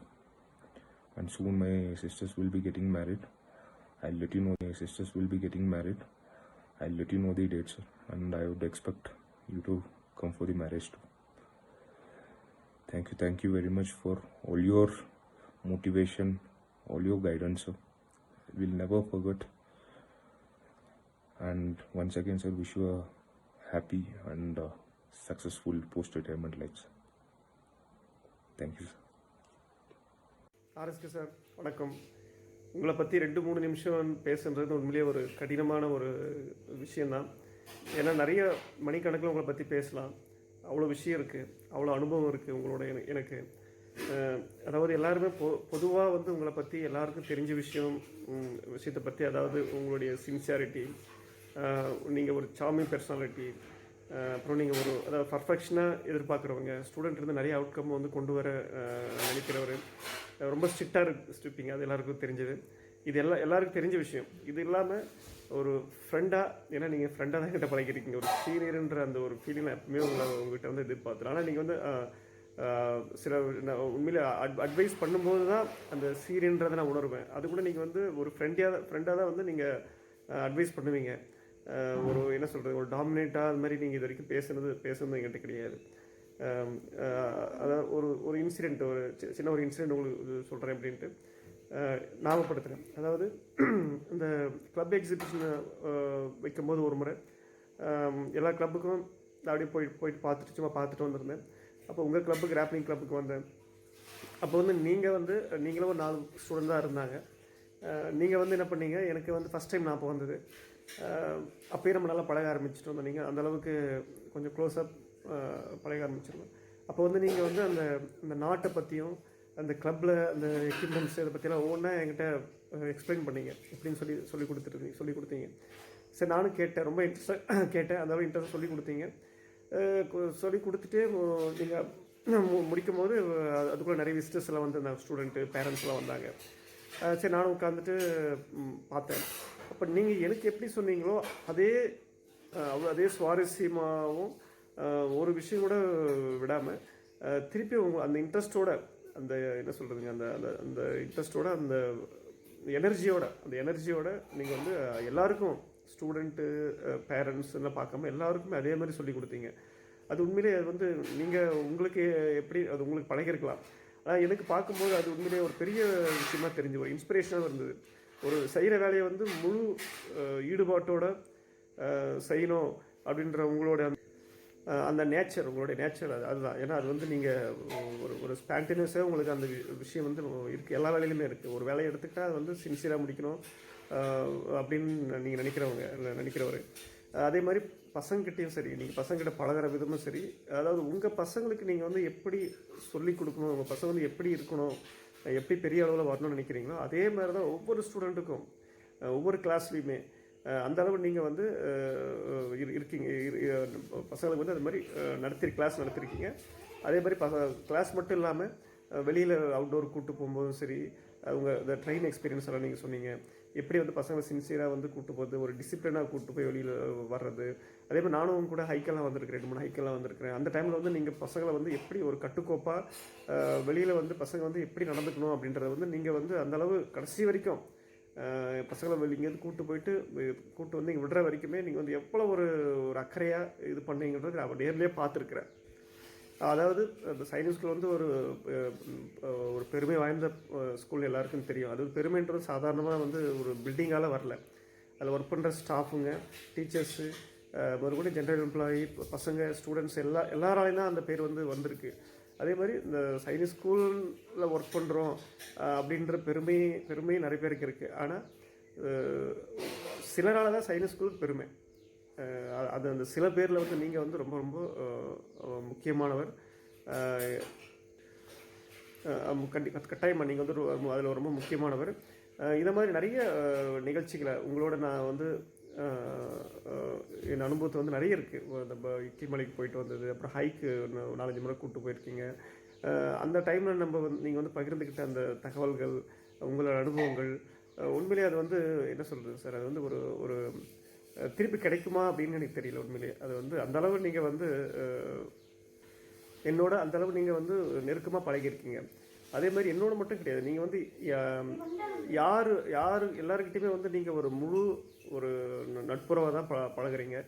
And soon my sisters will be getting married. I'll let you know the date, sir. And I would expect you to come for the marriage too. Thank you very much for all your motivation, all your guidance, sir. We'll never forget. And once again, sir, wish you a happy and successful post-retirement life, sir. Thank you, sir. RSK sir வணக்கம். உங்களை பற்றி 2-3 நிமிஷம் பேசுன்றது உண்மையிலேயே ஒரு கடினமான ஒரு விஷயந்தான். ஏன்னா நிறைய மணிக்கணக்கில் உங்களை பற்றி பேசலாம். அவ்வளோ விஷயம் இருக்குது, அவ்வளோ அனுபவம் இருக்குது உங்களோட எனக்கு. அதாவது எல்லாருமே பொதுவாக வந்து உங்களை பற்றி எல்லாருக்கும் தெரிஞ்ச விஷயத்தை பற்றி, அதாவது உங்களுடைய சின்சியாரிட்டி, நீங்கள் ஒரு சார்மிங் பர்சனாலிட்டி, அப்புறம் நீங்கள் அதாவது பர்ஃபெக்ஷனாக எதிர்பார்க்குறவங்க, ஸ்டூடெண்ட் இருந்து நிறைய அவுட்கம் வந்து கொண்டு வர நினைக்கிறவர், ரொம்ப ஸ்ட்ரிக்டாக இருப்பீங்க. அது எல்லாருக்கும் தெரிஞ்சது. இது எல்லாருக்கும் தெரிஞ்ச விஷயம். இது இல்லாமல் ஒரு ஃப்ரெண்டாக, ஏன்னா நீங்கள் ஃப்ரெண்டாக தான் கிட்ட பழகிருக்கீங்க, ஒரு சீனியர்ன்ற அந்த ஒரு ஃபீலிங் எப்பவுமே உங்கள்கிட்ட வந்து எதிர்பார்த்துறேன். ஆனால் நீங்கள் வந்து சில உண்மையிலே அட்வைஸ் பண்ணும்போது தான் அந்த சீனியர்ன்றதை நான் உணர்வேன். அது கூட நீங்கள் வந்து ஒரு ஃப்ரெண்டாக தான் வந்து நீங்கள் அட்வைஸ் பண்ணுவீங்க. ஒரு என்ன சொல்கிறது, ஒரு டாமினேட்டாக அது மாதிரி நீங்கள் இது வரைக்கும் பேசுனது என்கிட்ட கிடையாது. அதாவது ஒரு இன்சிடெண்ட், ஒரு சின்ன ஒரு இன்சிடெண்ட் உங்களுக்கு சொல்கிறேன் அப்படின்ட்டு ஞாபகப்படுத்துகிறேன். அதாவது இந்த கிளப் எக்ஸிபிஷனை வைக்கும்போது ஒரு முறை எல்லா கிளப்புக்கும் அப்படியே போயிட்டு பார்த்துட்டு வந்திருந்தேன். அப்போ உங்கள் கிளப்புக்கு, கிராப்ளிங் கிளப்புக்கு வந்தேன். அப்போ வந்து நீங்களும் ஒரு 4 ஸ்டூடெண்ட் தான் இருந்தாங்க. நீங்கள் வந்து என்ன பண்ணீங்க, எனக்கு வந்து ஃபஸ்ட் டைம் நான் அப்போ வந்தது. அப்போயே நம்ம நல்லா பழக ஆரம்பிச்சுட்டு வந்தோம். நீங்கள் அந்தளவுக்கு கொஞ்சம் க்ளோஸாக பழக ஆரம்பிச்சிருந்தோம். அப்போ வந்து நீங்கள் வந்து அந்த நாட்டை பற்றியும், அந்த கிளப்பில் அந்த எக்யூப்மெண்ட்ஸ் இதை பற்றிலாம் ஒவ்வொன்றா என்கிட்ட எக்ஸ்பிளைன் பண்ணீங்க. எப்படின்னு சொல்லி கொடுத்தீங்க. சரி, நானும் கேட்டேன், ரொம்ப இன்ட்ரெஸ்டாக கேட்டேன். அந்த அளவு இன்ட்ரெஸ்ட்டாக சொல்லி கொடுத்துட்டு நீங்கள் முடிக்கும் போது அதுக்குள்ளே நிறைய விசிட்டர்ஸ் எல்லாம் வந்து அந்த ஸ்டூடெண்ட்டு பேரண்ட்ஸ்லாம் வந்தாங்க. சரி, நானும் உட்காந்துட்டு பார்த்தேன். அப்போ நீங்கள் எனக்கு எப்படி சொன்னீங்களோ அதே சுவாரஸ்யமாகவும் ஒரு விஷயம் கூட விடாமல் திருப்பி அந்த இன்ட்ரெஸ்ட்டோட, அந்த என்ன சொல்கிறதுங்க, அந்த இன்ட்ரெஸ்ட்டோட, அந்த எனர்ஜியோட நீங்கள் வந்து எல்லாருக்கும், ஸ்டூடெண்ட்டு, பேரண்ட்ஸ் எல்லாம் பார்க்காம எல்லாருக்குமே அதே மாதிரி சொல்லி கொடுத்தீங்க. அது உண்மையிலே அது வந்து உங்களுக்கு எப்படி அது உங்களுக்கு பழகிருக்கலாம். ஆனால் எனக்கு பார்க்கும்போது அது உண்மையிலே ஒரு பெரிய விஷயமாக தெரிஞ்சு, ஒரு இன்ஸ்பிரேஷனாக இருந்தது. ஒரு செய்கிற வேலையை வந்து முழு ஈடுபாட்டோட செய்யணும் அப்படின்ற உங்களோட அந்த நேச்சர், உங்களுடைய நேச்சர் அதுதான். ஏன்னா அது வந்து நீங்கள் ஒரு ஸ்பான்டேனியஸாக உங்களுக்கு அந்த விஷயம் வந்து இருக்குது, எல்லா வேலையிலுமே இருக்குது. ஒரு வேலையை எடுத்துக்கிட்டால் அது வந்து சின்சியராக முடிக்கணும் அப்படின்னு நீங்கள் நினைக்கிறவர். அதே மாதிரி பசங்கக்கிட்டையும் சரி, நீங்கள் பசங்கிட்ட பழகிற விதமும் சரி, அதாவது உங்கள் பசங்களுக்கு நீங்கள் வந்து எப்படி சொல்லிக் கொடுக்கணும், உங்கள் பசங்க வந்து எப்படி இருக்கணும், எப்படி பெரிய அளவில் வரணும்னு நினைக்கிறீங்களோ அதே மாதிரி தான் ஒவ்வொரு ஸ்டூடெண்ட்டுக்கும், ஒவ்வொரு கிளாஸ்லேயுமே அந்த அளவு நீங்கள் வந்து இருக்கீங்க. பசங்களுக்கு வந்து அது மாதிரி கிளாஸ் நடத்திருக்கீங்க. அதே மாதிரி கிளாஸ் மட்டும் இல்லாமல் வெளியில் அவுட்டோர் கூப்பிட்டு போகும்போதும் சரி, அவங்க இந்த ட்ரெயின் எக்ஸ்பீரியன்ஸ் எல்லாம் நீங்கள் சொன்னீங்க. எப்படி வந்து பசங்களை சின்சியராக வந்து கூட்டு போகிறது, ஒரு டிசிப்ளினாக கூட்டு போய் வெளியில் வர்றது. அதே மாதிரி நானும் கூட ஹைக்கெல்லாம் வந்திருக்கிறேன், 2 3 ஹைக்கெல்லாம் வந்திருக்கிறேன். அந்த டைமில் வந்து நீங்கள் பசங்களை வந்து எப்படி ஒரு கட்டுக்கோப்பாக வெளியில் வந்து பசங்க வந்து எப்படி நடந்துக்கணும் அப்படின்றத வந்து நீங்கள் வந்து அந்தளவு கடைசி வரைக்கும் பசங்களை இங்கேருந்து கூட்டு வந்து இங்கே விடுற வரைக்குமே நீங்கள் வந்து எவ்வளோ ஒரு அக்கறையாக இது பண்ணீங்கன்றது நான் நேர்லேயே பார்த்துருக்குறேன். அதாவது அந்த சைனிக் ஸ்கூல் வந்து ஒரு பெருமை வாய்ந்த ஸ்கூல் எல்லாருக்கும் தெரியும். அது பெருமைன்றது சாதாரணமாக வந்து ஒரு பில்டிங்கால் வரல. அதில் ஒர்க் பண்ணுற ஸ்டாஃபுங்க, டீச்சர்ஸு, மறுபடியும் ஜென்ரல் எம்ப்ளாயி, பசங்க, ஸ்டூடெண்ட்ஸ் எல்லாராலையும் தான் அந்த பேர் வந்து வந்திருக்கு. அதே மாதிரி இந்த சைனிக் ஸ்கூலில் ஒர்க் பண்ணுறோம் அப்படின்ற பெருமை நிறைய பேருக்கு இருக்குது. ஆனால் சிலரால் தான் சைனிக் ஸ்கூலுக்கு பெருமை. அது அந்த சில பேரில் வந்து நீங்கள் வந்து ரொம்ப ரொம்ப முக்கியமானவர். கட்டாயமாக நீங்கள் வந்து அதில் ரொம்ப முக்கியமானவர். இதை மாதிரி நிறைய நிகழ்ச்சிகளை உங்களோட நான் வந்து என் அனுபவத்தை வந்து நிறைய இருக்குது. நம்ம இக்கிமலைக்கு போயிட்டு வந்தது, அப்புறம் ஹைக்கு 4-5 முறை கூப்பிட்டு போயிருக்கீங்க. அந்த டைமில் நீங்கள் வந்து பகிர்ந்துக்கிட்ட அந்த தகவல்கள், உங்களோட அனுபவங்கள் உண்மையிலே அது வந்து என்ன சொல்கிறது சார், அது வந்து ஒரு திருப்பி கிடைக்குமா அப்படின்னு எனக்கு தெரியல. உண்மையிலே அது வந்து அந்தளவு நீங்கள் வந்து என்னோட அந்தளவு நீங்கள் வந்து நெருக்கமாக பழகியிருக்கீங்க. அதே மாதிரி என்னோட மட்டும் கிடையாது, நீங்கள் வந்து யார் எல்லாருக்கிட்டையுமே வந்து நீங்கள் ஒரு முழு ஒரு நட்புறவாக தான் பழகுறீங்க.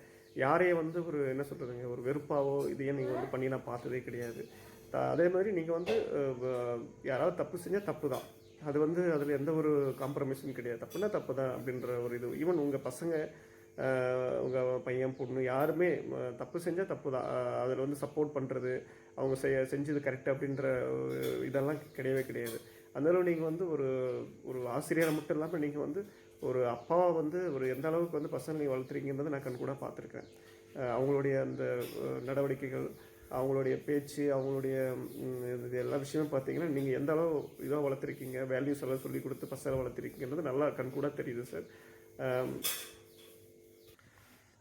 யாரையும் வந்து ஒரு என்ன சொல்கிறதுங்க, ஒரு வெறுப்பாவோ இதையும் நீங்கள் வந்து பண்ணி நான் பார்த்ததே கிடையாது. அதே மாதிரி நீங்கள் வந்து யாராவது தப்பு செஞ்சால் தப்பு தான், அது வந்து அதில் எந்த ஒரு காம்ப்ரமைஸும் கிடையாது. தப்புனா தப்பு தான் அப்படின்ற ஒரு இது. ஈவன் உங்கள் பசங்க, உங்கள் பையன் பொண்ணு யாருமே தப்பு செஞ்சால் தப்பு தான், அதில் வந்து சப்போர்ட் பண்ணுறது, அவங்க செஞ்சது கரெக்டாக அப்படின்ற இதெல்லாம் கிடையவே கிடையாது. அதனால நீங்கள் வந்து ஒரு ஆசிரியரை மட்டும் இல்லாமல் நீங்கள் வந்து ஒரு அப்பாவாக வந்து ஒரு எந்த அளவுக்கு வந்து பசங்களை நீங்கள் வளர்த்துறீங்கன்றதை நான் கண்கூட பார்த்துருக்கேன். அவங்களுடைய அந்த நடவடிக்கைகள், அவங்களுடைய பேச்சு, அவங்களுடைய இது எல்லா விஷயமும் பார்த்தீங்கன்னா நீங்கள் எந்த அளவு இதாக வளர்த்துருக்கீங்க, வேல்யூஸ் எல்லாம் சொல்லி கொடுத்து பசங்களை வளர்த்துருக்கீங்கன்றது நல்லா கண்கூட தெரியுது சார்.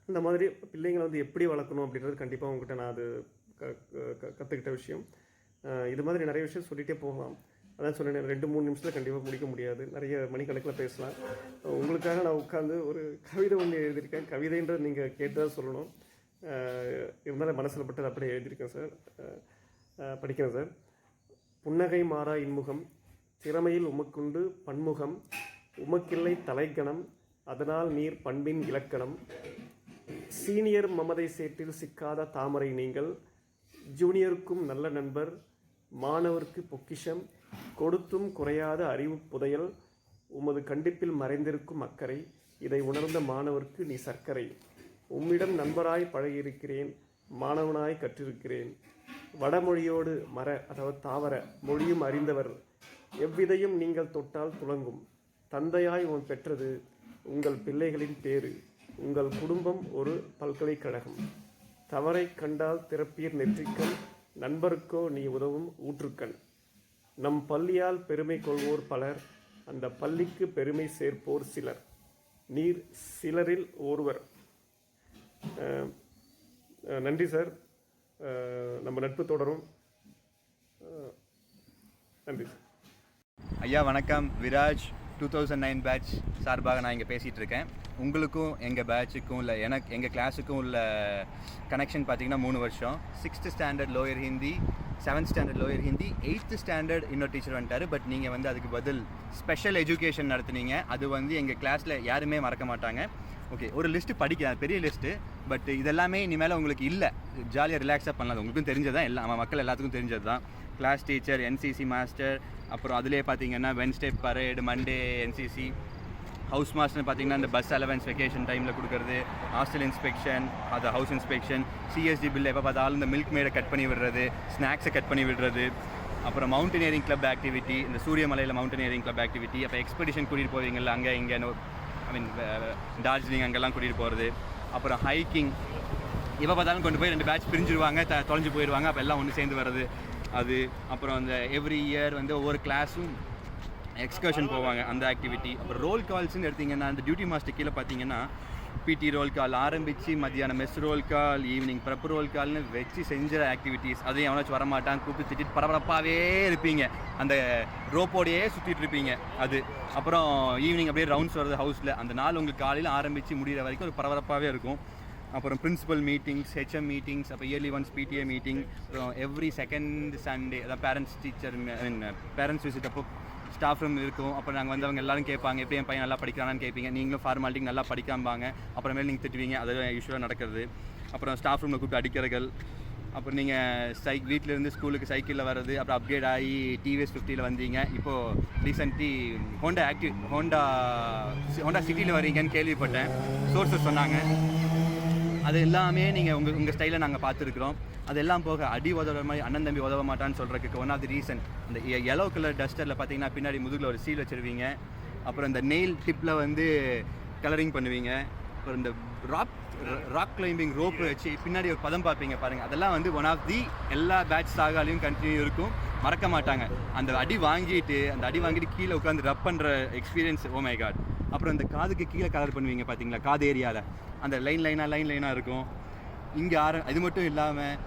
இந்த மாதிரி பிள்ளைங்களை வந்து எப்படி வளர்க்கணும் அப்படின்றது கண்டிப்பாக உங்கள்கிட்ட நான் அது கற்றுக்கிட்ட விஷயம். இது மாதிரி நிறைய விஷயம் சொல்லிகிட்டே போகலாம். அதான் சொன்னேன், 2-3 நிமிஷத்தில் கண்டிப்பாக முடிக்க முடியாது, நிறைய மணிக்கணக்கில் பேசலாம். உங்களுக்காக நான் உட்காந்து ஒரு கவிதை ஒன்று எழுதியிருக்கேன். கவிதைன்றது நீங்கள் கேட்டுதான் சொல்லணும், இருந்தாலும் மனசில் பட்டது அப்படியே எழுதியிருக்கேன் சார். படிக்கிறேன் சார். புன்னகை மாறா இன்முகம், திறமையில் உமக்குண்டு பன்முகம், உமக்கில்லை தலைக்கணம், அதனால் நீர் பண்பின் இலக்கணம். சீனியர் மமதை சேற்றில் சிக்காத தாமரை நீங்கள், ஜூனியருக்கும் நல்ல நண்பர், மாணவர்க்கு பொக்கிஷம், கொடுத்தும் குறையாத அறிவு புதையல், உமது கண்டிப்பில் மறைந்திருக்கும் அக்கறை, இதை உணர்ந்த மாணவர்க்கு நீ சர்க்கரை. உம்மிடம் நண்பராய் பழகியிருக்கிறேன், மாணவனாய் கற்றிருக்கிறேன். வடமொழியோடு அதாவது தாவர மொழியும் அறிந்தவர், எவ்விதையும் நீங்கள் தொட்டால் துளங்கும். தந்தையாய் உன் பெற்றது உங்கள் பிள்ளைகளின் பேரு, உங்கள் குடும்பம் ஒரு பல்கலைக்கழகம். தவறை கண்டால் திறப்பீர் நெற்றிக்கண், நண்பருக்கோ நீ உதவும் ஊற்றுக்கண். நம் பள்ளியால் பெருமை கொள்வோர் பலர், அந்த பள்ளிக்கு பெருமை சேர்ப்போர் சிலர். நீர் சிலரில் ஒருவர். நன்றி சார். நம்ம நட்பு தொடரும். நன்றி சார். ஐயா வணக்கம். விராஜ் 2009 பேட்ச் சார்பாக நான் இங்கே பேசிகிட்டு இருக்கேன். உங்களுக்கும் எங்கள் பேட்சுக்கும் இல்லை எங்கள் கிளாஸுக்கும் உள்ள கனெக்ஷன் பார்த்திங்கன்னா 3 வருஷம். 6th standard lower Hindi, 7th standard lower Hindi, 8th standard இன்னொரு டீச்சர் வந்துட்டார். பட் நீங்கள் வந்து அதுக்கு பதில் ஸ்பெஷல் எஜுகேஷன் நடத்துனீங்க. அது வந்து எங்கள் கிளாஸில் யாருமே மறக்க மாட்டாங்க. ஓகே, ஒரு லிஸ்ட்டு படிக்கிறேன், பெரிய லிஸ்ட்டு. பட் இதெல்லாமே இனிமேல் உங்களுக்கு இல்லை, ஜாலியாக ரிலாக்ஸாக பண்ணலாம். உங்களுக்கும் தெரிஞ்சது தான், எல்லாம் மக்கள் எல்லாத்துக்கும் தெரிஞ்சது தான். கிளாஸ் டீச்சர், என்சிசி மாஸ்டர், அப்புறம் அதிலே பார்த்தீங்கன்னா Wednesday parade, Monday NCC, house master பார்த்தீங்கன்னா இந்த பஸ் அலவன்ஸ் வெக்கேஷன் டைமில் கொடுக்குறது, ஹாஸ்டல் இன்ஸ்பெக்ஷன், அது ஹவுஸ் இன்ஸ்பெக்ஷன், சிஎஸ்டி பில் எப்போ பார்த்தாலும் இந்த மில்க் மேடை கட் பண்ணி விடுறது, ஸ்நாக்ஸை கட் பண்ணி விடுறது, அப்புறம் மவுண்டனியரிங் கிளப் ஆக்டிவிட்டி, இந்த சூரியமலையில் மவுண்டனியரிங் கிளப் ஆக்டிவிட்டி, அப்போ எக்ஸ்பெடிஷன் கூட்டிகிட்டு போவீங்கள்ல அங்கே இங்கே, டார்ஜிலிங் அங்கெல்லாம் கூட்டிகிட்டு போகிறது, அப்புறம் ஹைக்கிங், எப்போ பார்த்தாலும் கொண்டு போய் 2 பேட்ச் பிரிஞ்சிருவாங்க, தொலைஞ்சு போயிடுவாங்க, அப்போ எல்லாம் ஒன்று சேர்ந்து வர்றது அது. அப்புறம் அந்த எவ்ரி இயர் வந்து ஒவ்வொரு கிளாஸும் எக்ஸ்கர்ஷன் போவாங்க, அந்த ஆக்டிவிட்டி. அப்புறம் ரோல் கால்ஸ்ன்னு எடுத்திங்கன்னா அந்த டியூட்டி மாஸ்டர் கீழே பார்த்தீங்கன்னா பிடி ரோல் கால் ஆரம்பித்து மத்தியானம் மெஸ் ரோல் கால், ஈவினிங் ப்ரெப் ரோல் கால்னு வச்சு செஞ்ச ஆக்டிவிட்டீஸ். அதையும் எவனாச்சும் வரமாட்டான், கூப்பிட்டு திட்டிட்டு பரபரப்பாகவே இருப்பீங்க, அந்த ரோப்போடையே சுற்றிட்டு இருப்பீங்க. அது அப்புறம் ஈவினிங் அப்படியே ரவுண்ட்ஸ் வருது ஹவுஸில். அந்த நாள் உங்களுக்கு காலையில் ஆரம்பித்து முடிகிற வரைக்கும் ஒரு பரபரப்பாகவே இருக்கும். அப்புறம் பிரின்சிபல் மீட்டிங்ஸ், ஹெச்எம் மீட்டிங்ஸ், அப்போ இயர்லி ஒன்ஸ் பிடிஏ மீட்டிங், அப்புறம் எவ்ரி செகண்ட் சண்டே அதான் பேரண்ட்ஸ் டீச்சர் பேரண்ட்ஸ் விசிட் அப்போ ஸ்டாஃப் ரூம் இருக்கும். அப்புறம் நாங்கள் வந்து அவங்க எல்லாரும் கேட்பாங்க, எப்படி என் பையன் நல்லா படிக்கிறானான்னு கேட்பீங்க. நீங்களும் ஃபார்மாலிட்டிக்கு நல்லா படிக்காம்பாங்க, அப்புறமேல் நீங்கள் திட்டுவீங்க. அது யூஸ்வலாக நடக்கிறது. அப்புறம் ஸ்டாஃப் ரூமில் கூப்பிட்டு அடிக்கிறர்கள். அப்புறம் நீங்கள் வீட்டிலேருந்து ஸ்கூலுக்கு சைக்கிளில் வர்றது. அப்புறம் அப்கிரேட் ஆகி டிவிஎஸ் 50ல் வந்தீங்க. இப்போது ரீசெண்ட்லி ஹோண்டா சிட்டியில் வரீங்கன்னு கேள்விப்பட்டேன், சோர்ஸஸ் சொன்னாங்க. அது எல்லாமே நீங்கள் உங்கள் ஸ்டைலில் நாங்கள் பார்த்துருக்குறோம். அதெல்லாம் போக அடி உதவுற மாதிரி அண்ணன் தம்பி உதவ மாட்டான்னு சொல்கிறதுக்கு ஒன் ஆஃப் தி ரீசன், அந்த எல்லோ கலர் டஸ்டரில் பார்த்தீங்கன்னா பின்னாடி முதுகில் ஒரு சீல் வச்சுருவீங்க. அப்புறம் இந்த நெயில் டிப்பில் வந்து கலரிங் பண்ணுவீங்க. அப்புறம் இந்த ராக் கிளைம்பிங் ரோப்பு வச்சு பின்னாடி ஒரு பதம் பார்ப்பீங்க பாருங்கள். அதெல்லாம் வந்து ஒன் ஆஃப் தி எல்லா பேட்ச் சாகாலையும் கண்டினியூ இருக்கும், மறக்க மாட்டாங்க. அந்த அடி வாங்கிட்டு கீழே உட்காந்து ரப் பண்ணுற எக்ஸ்பீரியன்ஸ், ஓ மை காட். அப்புறம் இந்த காதுக்கு கீழே கலர் பண்ணுவீங்க பார்த்தீங்களா, காது ஏரியாவில் அந்த லைனாக இருக்கும். இங்கே இது மட்டும் இல்லாமல்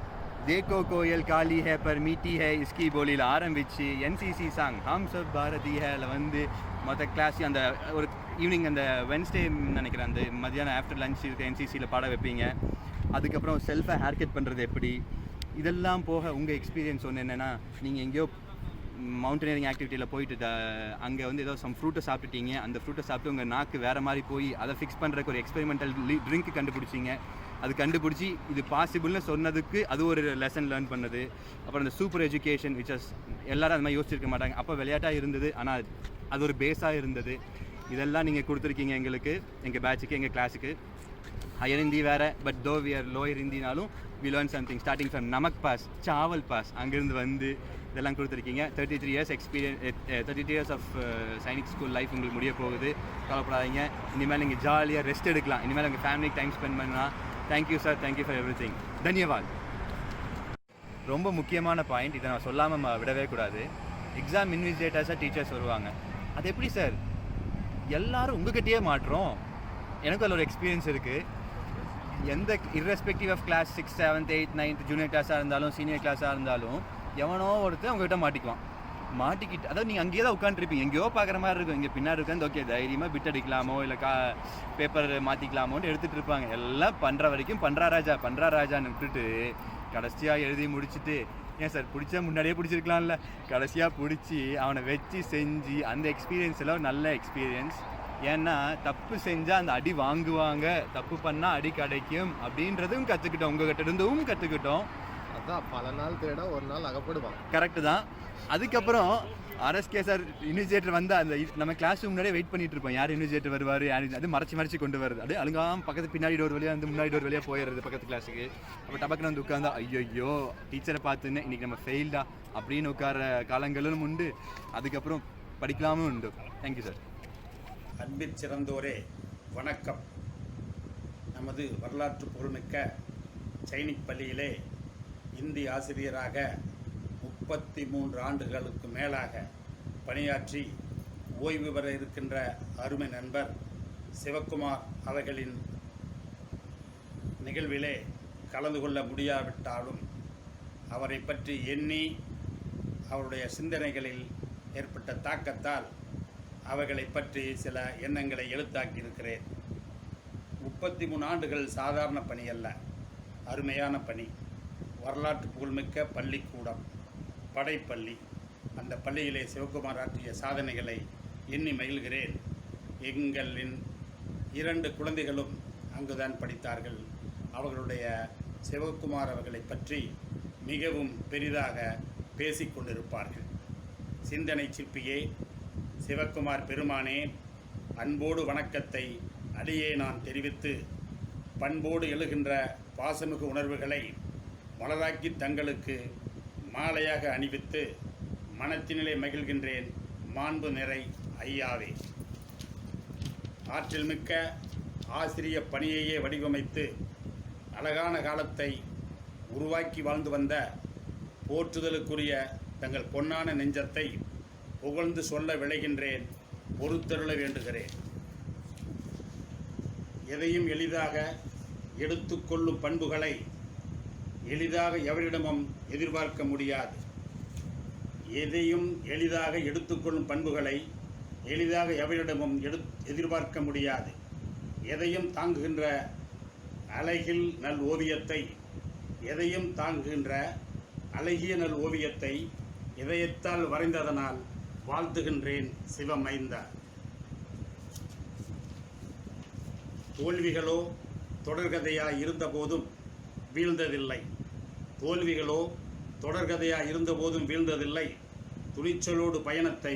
தேக்கோ கோயல் காலி ஹே பர் மீட்டி ஹே இஸ்கி போலியில் ஆரம்பித்து என்சிசி சாங் ஹம் சப் பாரதி ஹேல வந்து மொத்த கிளாஸ் அந்த ஒரு ஈவினிங் அந்த வென்ஸ்டே நினைக்கிறேன் அந்த மத்தியானம் ஆஃப்டர் லஞ்ச் இருக்க என்சிசியில் பாட வைப்பீங்க. அதுக்கப்புறம் செல்ஃபாக ஹேர் கட் பண்ணுறது எப்படி, இதெல்லாம் போக உங்கள் எக்ஸ்பீரியன்ஸ் ஒன்று என்னென்னா, நீங்கள் எங்கேயோ மவுண்டனியரிங் ஆக்டிவிட்டியில் போயிட்டு அங்கே வந்து ஏதோ சம் ஃப்ரூட்டை சாப்பிட்டுட்டீங்க. அந்த ஃப்ரூட்டை சாப்பிட்டு உங்கள் நாக்கு வேறு மாதிரி போய் அதை ஃபிக்ஸ் பண்ணுறதுக்கு ஒரு எக்ஸ்பெரிமெண்டல் ட்ரிங்க் கண்டுபிடிச்சிங்க. அது கண்டுபிடிச்சி இது பாசிபிள்னு சொன்னதுக்கு அது ஒரு லெசன் லேர்ன் பண்ணது. அப்புறம் இந்த சூப்பர் எஜுகேஷன் விச்சஸ் எல்லோரும் அது மாதிரி யோசிச்சிருக்க மாட்டாங்க. அப்போ விளையாட்டாக இருந்தது, ஆனால் அது ஒரு பேஸாக இருந்தது. இதெல்லாம் நீங்கள் கொடுத்துருக்கீங்க எங்களுக்கு, எங்கள் பேட்சுக்கு, எங்கள் கிளாஸுக்கு. ஹையர் ஹிந்தி வேறு, but though we are lower ஹிந்தினாலும் we learn something starting from namak paas, chawal paas, அங்கேருந்து வந்து இதெல்லாம் கொடுத்துருக்கீங்க. 33 years experience, 33 years of Sainik school life உங்களுக்கு முடிய போகுது. கவலைப்படாதீங்க. இனிமேல் நீங்கள் ஜாலியாக ரெஸ்ட் எடுக்கலாம். இனிமேல் உங்கள் ஃபேமிலிக்கு டைம் ஸ்பெண்ட் பண்ணலாம். Thank you sir, thank you for everything. தன்யவாத். ரொம்ப முக்கியமான பாயிண்ட், இதை நான் சொல்லாமல் விடவே கூடாது. எக்ஸாம் இன்விஜிலேட்டர்ஸாக டீச்சர்ஸ் வருவாங்க. அது எப்படி சார் எல்லோரும் உங்கள்கிட்டயே மாட்டுறோம்? எனக்கு அதில் ஒரு எக்ஸ்பீரியன்ஸ் இருக்குது. எந்த irrespective of class 6th 7th 8th 9th junior கிளாஸாக இருந்தாலும் சீனியர் கிளாஸாக இருந்தாலும் எவனோ ஒருத்தர் உங்கள்கிட்ட மாட்டிக்கிட்டு அதாவது நீங்கள் அங்கேயே தான் உட்காந்துருப்பீங்க, எங்கேயோ பார்க்குற மாதிரி இருக்கும். இங்கே பின்னாடி உட்காந்து ஓகே தைரியமாக பிட் அடிக்கலாமோ இல்லை பேப்பர் மாற்றிக்கலாமோன்னு எடுத்துகிட்டு இருப்பாங்க. எல்லாம் பண்ணுற வரைக்கும் பண்ணுறா ராஜான்னு விட்டுட்டு கடைசியாக எழுதி முடிச்சுட்டு, ஏன் சார் பிடிச்சா முன்னாடியே பிடிச்சிருக்கலாம்ல, கடைசியாக பிடிச்சி அவனை வச்சு செஞ்சு அந்த எக்ஸ்பீரியன்ஸ் எல்லாம் நல்ல எக்ஸ்பீரியன்ஸ். ஏன்னா தப்பு செஞ்சால் அந்த அடி வாங்குவாங்க, தப்பு பண்ணால் அடி கிடைக்கும் அப்படின்றதும் கற்றுக்கிட்டோம், உங்ககிட்ட இருந்தும் கற்றுக்கிட்டோம். அதான் பல நாள் தேட ஒரு நாள் அகப்படுவான். கரெக்டு தான். அதுக்கப்புறம் ஆர்எஸ்கே சார் இனிஷியேட்டர் வந்து அந்த நம்ம கிளாஸ் முன்னாடியே வெயிட் பண்ணிட்டு இருப்போம், யார் இனிஷியேட்டர் வருவார், யார் அது மறைச்சி கொண்டு வருது. அப்படியே அழுங்காமல் பக்கத்து பின்னாடி ஒரு வழியாக வந்து முன்னாடி ஒரு வழியாக போயிடுறது பக்கத்து கிளாஸுக்கு. அப்போ டபக்குன்னு வந்து உட்காந்தா ஐயோ டீச்சரை பார்த்துன்னு இன்றைக்கி நம்ம ஃபெயில்டா அப்படின்னு உட்கார காலங்களும் உண்டு. அதுக்கப்புறம் படிக்கலாமும் உண்டு. Thank you sir. அன்பிற் சிறந்தோரே வணக்கம். நமது வரலாற்று புகழ்மிக்க சைனிக் பள்ளியிலே இந்தி ஆசிரியராக 33 ஆண்டுகளுக்கு மேலாக பணியாற்றி ஓய்வு பெற இருக்கின்ற அருமை நண்பர் சிவக்குமார் அவர்களின் நிகழ்விலே கலந்து கொள்ள முடியாவிட்டாலும் அவரை பற்றி எண்ணி அவருடைய சிந்தனைகளில் ஏற்பட்ட தாக்கத்தால் அவர்களை பற்றி சில எண்ணங்களை எழுத்தாக்கியிருக்கிறேன். 33 ஆண்டுகள் சாதாரண பணி அல்ல, அருமையான பணி. வரலாற்று புகழ்மிக்க பள்ளிக்கூடம், படைப்பள்ளி. அந்த பள்ளியிலே சிவகுமார் ஆற்றிய சாதனைகளை எண்ணி மகிழ்கிறேன். எங்களின் 2 குழந்தைகளும் அங்குதான் படித்தார்கள். அவர்களுடைய சிவகுமார் அவர்களை பற்றி மிகவும் பெரிதாக பேசிக்கொண்டிருப்பார்கள். சிந்தனை சிற்பியே சிவகுமார் பெருமானே, அன்போடு வணக்கத்தை அடியே நான் தெரிவித்து பண்போடு எழுகின்ற பாசமிகு உணர்வுகளை மலராக்கி தங்களுக்கு மாலையாக அணிவித்து மனத்தினிலே மகிழ்கின்றேன். மாண்பு நிறை ஐயாவே, ஆற்றல் மிக்க ஆசிரிய பணியையே வடிவமைத்து அழகான காலத்தை உருவாக்கி வாழ்ந்து வந்த போற்றுதலுக்குரிய தங்கள் பொன்னான நெஞ்சத்தை புகழ்ந்து சொல்ல விளைகின்றேன். பொறுத்தருள வேண்டுகிறேன். எதையும் எளிதாக எடுத்துக்கொள்ளும் பண்புகளை எளிதாக எவரிடமும் எதிர்பார்க்க முடியாது. எதையும் எளிதாக எடுத்துக்கொள்ளும் பண்புகளை எளிதாக எவரிடமும் எதிர்பார்க்க முடியாது. எதையும் தாங்குகின்ற அழகில் நல் ஓவியத்தை எதையும் தாங்குகின்ற அழகிய நல் ஓவியத்தை இதயத்தால் வரைந்ததனால் வாழ்த்துகின்றேன் சிவமைந்தா. தோல்விகளோ தொடர்கதையாய் இருந்தபோதும் வீழ்ந்ததில்லை. தோல்விகளோ தொடர்கதையாய் இருந்தபோதும் வீழ்ந்ததில்லை. துணிச்சலோடு பயணத்தை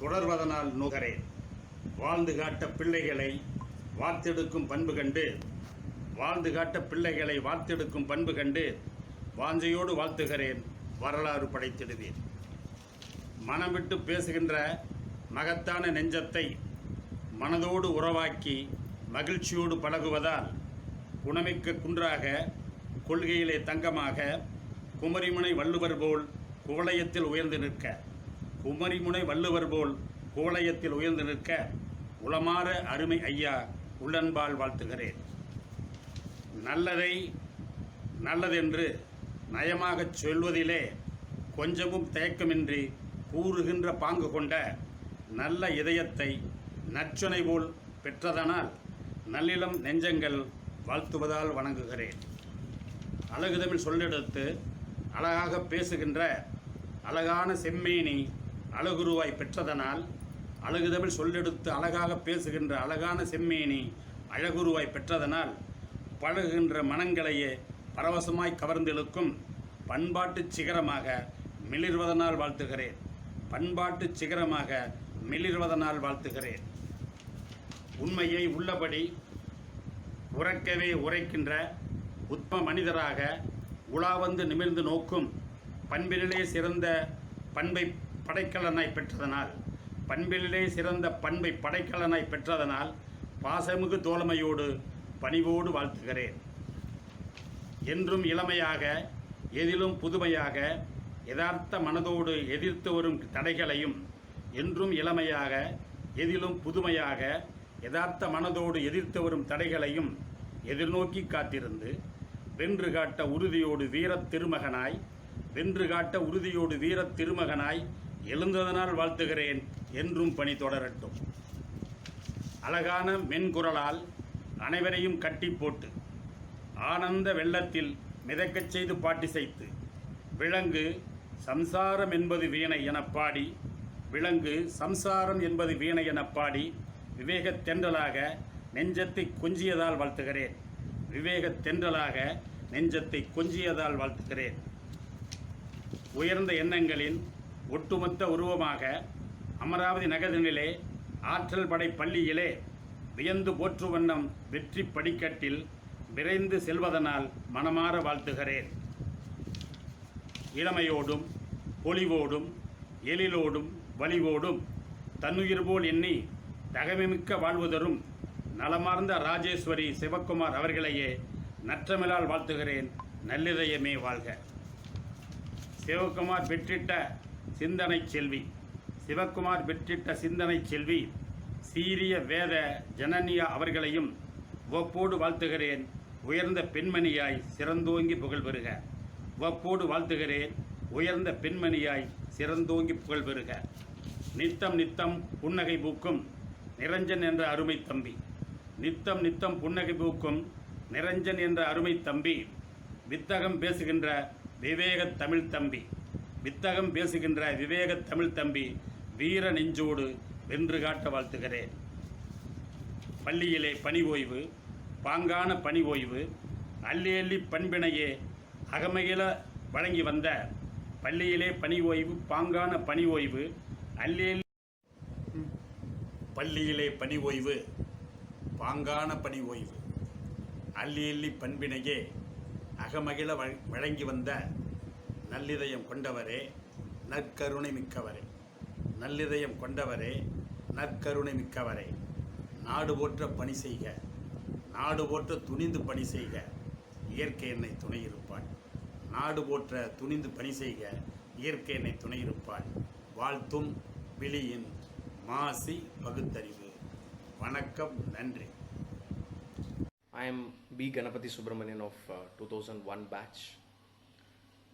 தொடர்வதனால் நுகரேன். வாழ்ந்து காட்ட பிள்ளைகளை வார்த்தெடுக்கும் பண்பு கண்டு வார்த்தெடுக்கும் பண்பு கண்டு வாஞ்சையோடு வாழ்த்துகிறேன். வரலாறு படைத்திடுவேன். மனம் விட்டு பேசுகின்ற மகத்தான நெஞ்சத்தை மனதோடு உறவாக்கி மகிழ்ச்சியோடு பழகுவதால் குணமிக்க குன்றாக கொள்கையிலே தங்கமாக குமரிமுனை வள்ளுவர் போல் குவளையத்தில் உயர்ந்து நிற்க உளமாற அருமை ஐயா உள்ளன்பால் வாழ்த்துகிறேன். நல்லதென்று நயமாகச் சொல்வதிலே கொஞ்சமும் தயக்கமின்றி கூறுகின்ற பாங்கு கொண்ட நல்ல இதயத்தை நற்சுனை போல் பெற்றதனால் நல்லிளம் நெஞ்சங்கள் வாழ்த்துவதால் வணங்குகிறேன். அழகு தமிழ் சொல்லெடுத்து அழகாக பேசுகின்ற அழகான செம்மேனி அழகுருவாய் பெற்றதனால் அழகு தமிழ் சொல்லெடுத்து அழகாக பேசுகின்ற அழகான செம்மேனி அழகுருவாய் பெற்றதனால் பழகுகின்ற மனங்களையே பரவசமாய் கவர்ந்தெழுக்கும் பண்பாட்டு சிகரமாக மிளிர்வதனால் வாழ்த்துகிறேன். உண்மையை உள்ளபடி உரைக்கவே உரைக்கின்ற உத்தம மனிதராக உலாவந்து நிமிர்ந்து நோக்கும் பண்பிலே சிறந்த பண்பை படைக்கலனாய் பெற்றதனால் பாசமிகு தோழமையோடு பணிவோடு வாழ்த்துகிறேன். என்றும் இளமையாக எதிலும் புதுமையாக யதார்த்த மனதோடு எதிர்த்து வரும் தடைகளையும் எதிர்நோக்கி காத்திருந்து வென்று காட்ட உறுதியோடு வீரத் திருமகனாய் எழுந்ததனால் வாழ்த்துகிறேன். என்றும் பணி தொடரட்டும். அழகான மென்குரலால் அனைவரையும் கட்டி போட்டு ஆனந்த வெள்ளத்தில் மிதக்கச் செய்து பாட்டிசைத்து விலங்கு சம்சாரம் என்பது வீணை எனப் பாடி விவேகத் தென்றலாக நெஞ்சத்தை கொஞ்சியதால் வாழ்த்துகிறேன். உயர்ந்த எண்ணங்களின் ஒட்டுமொத்த உருவமாக அமராவதி நகரினிலே ஆற்றல் படை பள்ளியிலே வியந்து போற்று வண்ணம் வெற்றி படிக்கட்டில் விரைந்து செல்வதனால் மனமாற வாழ்த்துகிறேன். இளமையோடும் பொலிவோடும் எழிலோடும் வலிவோடும் தன்னுயிர் போல் எண்ணி தகமைமிக்க வாழ்வுதரும் நலமார்ந்த ராஜேஸ்வரி சிவக்குமார் அவர்களையே நற்றமிழால் வாழ்த்துகிறேன். நல்லிதயமே வாழ்க. சிவக்குமார் பெற்றிட்ட சிந்தனை செல்வி சீரிய வேத ஜனனியா அவர்களையும் உவப்போடு வாழ்த்துகிறேன். உயர்ந்த பெண்மணியாய் சிறந்தோங்கி புகழ் பெறுக. நித்தம் புன்னகை பூக்கும் நிரஞ்சன் என்ற அருமை தம்பி வித்தகம் பேசுகின்ற விவேகத் தமிழ் தம்பி வீர நெஞ்சோடு வென்று காட்ட வாழ்த்துகிறேன். பள்ளியிலே பணி ஓய்வு பாங்கான பணி ஓய்வு அள்ளி அள்ளி பண்பினையே அகமகில வழங்கி வந்த பள்ளியிலே பணி ஓய்வு பாங்கான பணி ஓய்வு அள்ளி அள்ளி பண்பினையே அகமகில வழங்கி வந்த நல்லிதயம் கொண்டவரே நற்கருணை மிக்கவரே நாடு போற்ற பணி செய்க, நாடு போற்ற துணிந்து பணி செய்க, இயற்கை என்னை துணையிருப்பாள். வாழ்த்தும் விழியின் மாசி பகுத்தறிவு. வணக்கம், நன்றி. I am B. Ganapati Subramanian of 2001 batch.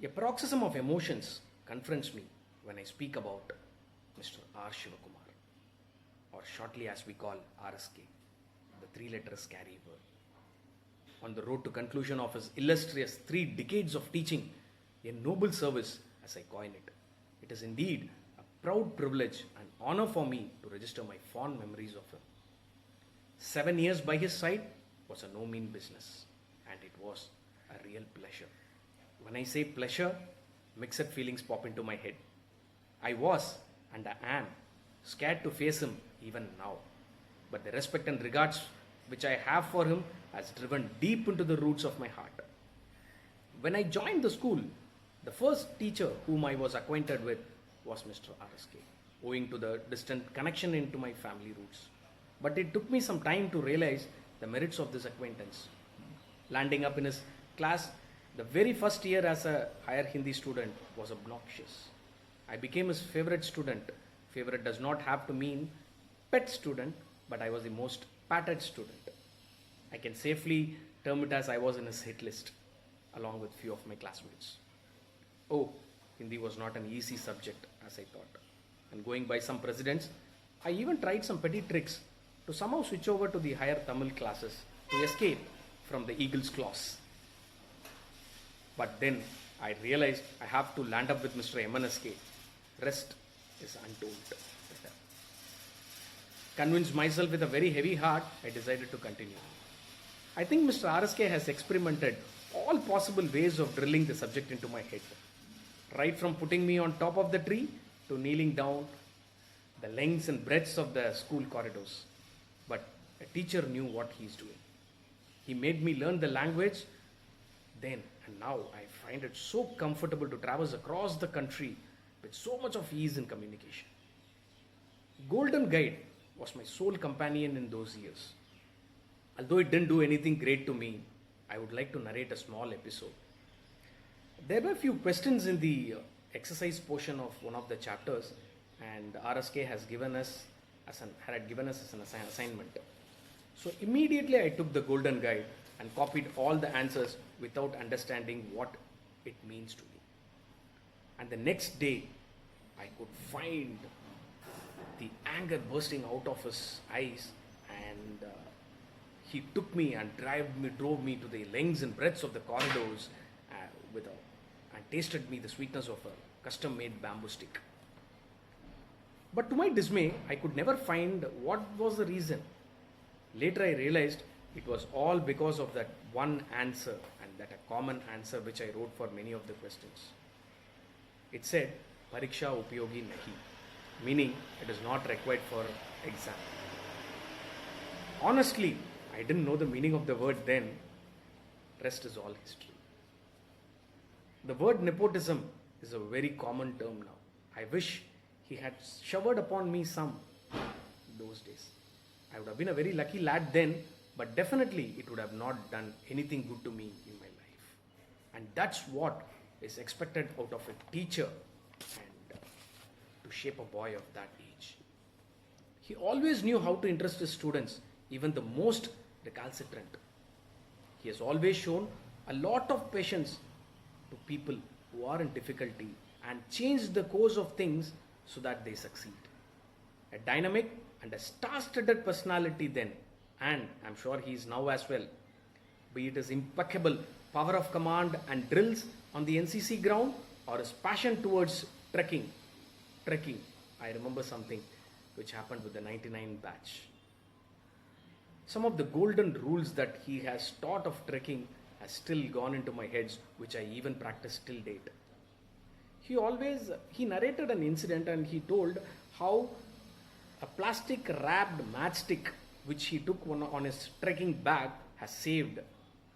A paroxysm of emotions confronts me when I speak about Mr. R. Shivakumar, or shortly as we call RSK. The three letters carry word. On the road to conclusion of his illustrious 3 decades of teaching, a noble service as I coin it, it is indeed a proud privilege and honor for me to register my fond memories of him. 7 years by his side was a no mean business, and it was a real pleasure. When I say pleasure, mixed feelings pop into my head. I was, and I am, scared to face him even now, but the respect and regards which I have for him has driven deep into the roots of my heart. When I joined the school, the first teacher whom I was acquainted with was Mr. RSK, owing to the distant connection into my family roots. But it took me some time to realize the merits of this acquaintance. Landing up in his class, the very first year as a higher Hindi student was obnoxious. I became his favorite student. Favorite does not have to mean pet student, but I was the most patted student. I can safely term it as I was in his hit list, along with few of my classmates. Oh, Hindi was not an easy subject as I thought. And going by some precedents, I even tried some petty tricks to somehow switch over to the higher Tamil classes to escape from the eagle's claws. But then I realized I have to land up with Mr. MNSK. Rest is untold. Convinced myself with a very heavy heart, I decided to continue. I think Mr. RSK has experimented all possible ways of drilling the subject into my head. Right from putting me on top of the tree to kneeling down the lengths and breadths of the school corridors. But a teacher knew what he's doing. He made me learn the language then, and now I find it so comfortable to traverse across the country with so much of ease in communication. Golden Guide was my sole companion in those years. Although it didn't do anything great to me, I would like to narrate a small episode. There were a few questions in the exercise portion of one of the chapters, and RSK had given us as an assignment. So immediately I took the Golden Guide and copied all the answers without understanding what it means to me. And the next day, I could find the anger bursting out of his eyes, and he took me and drove me to the lengths and breadths of the corridors and tasted me the sweetness of a custom-made bamboo stick. But to my dismay, I could never find what was the reason. Later I realized it was all because of that one answer, and that a common answer which I wrote for many of the questions. It said, Pariksha Upyogi Nahi, meaning it is not required for exam. Honestly, I didn't know the meaning of the word then. Rest is all history. The word nepotism is a very common term now. I wish he had showered upon me some those days. I would have been a very lucky lad then, but definitely it would have not done anything good to me in my life. And that's what is expected out of a teacher, and to shape a boy of that age. He always knew how to interest his students, even the most recalcitrant. He has always shown a lot of patience to people who are in difficulty and changed the course of things so that they succeed. A dynamic and a star-studded personality then, and I'm sure he is now as well. Be it his impeccable power of command and drills on the NCC ground, or his passion towards trekking. I remember something which happened with the 99 batch. Some of the golden rules that he has taught of trekking has still gone into my heads, which I even practice till date. He narrated an incident, and he told how a plastic wrapped matchstick which he took on his trekking bag has saved,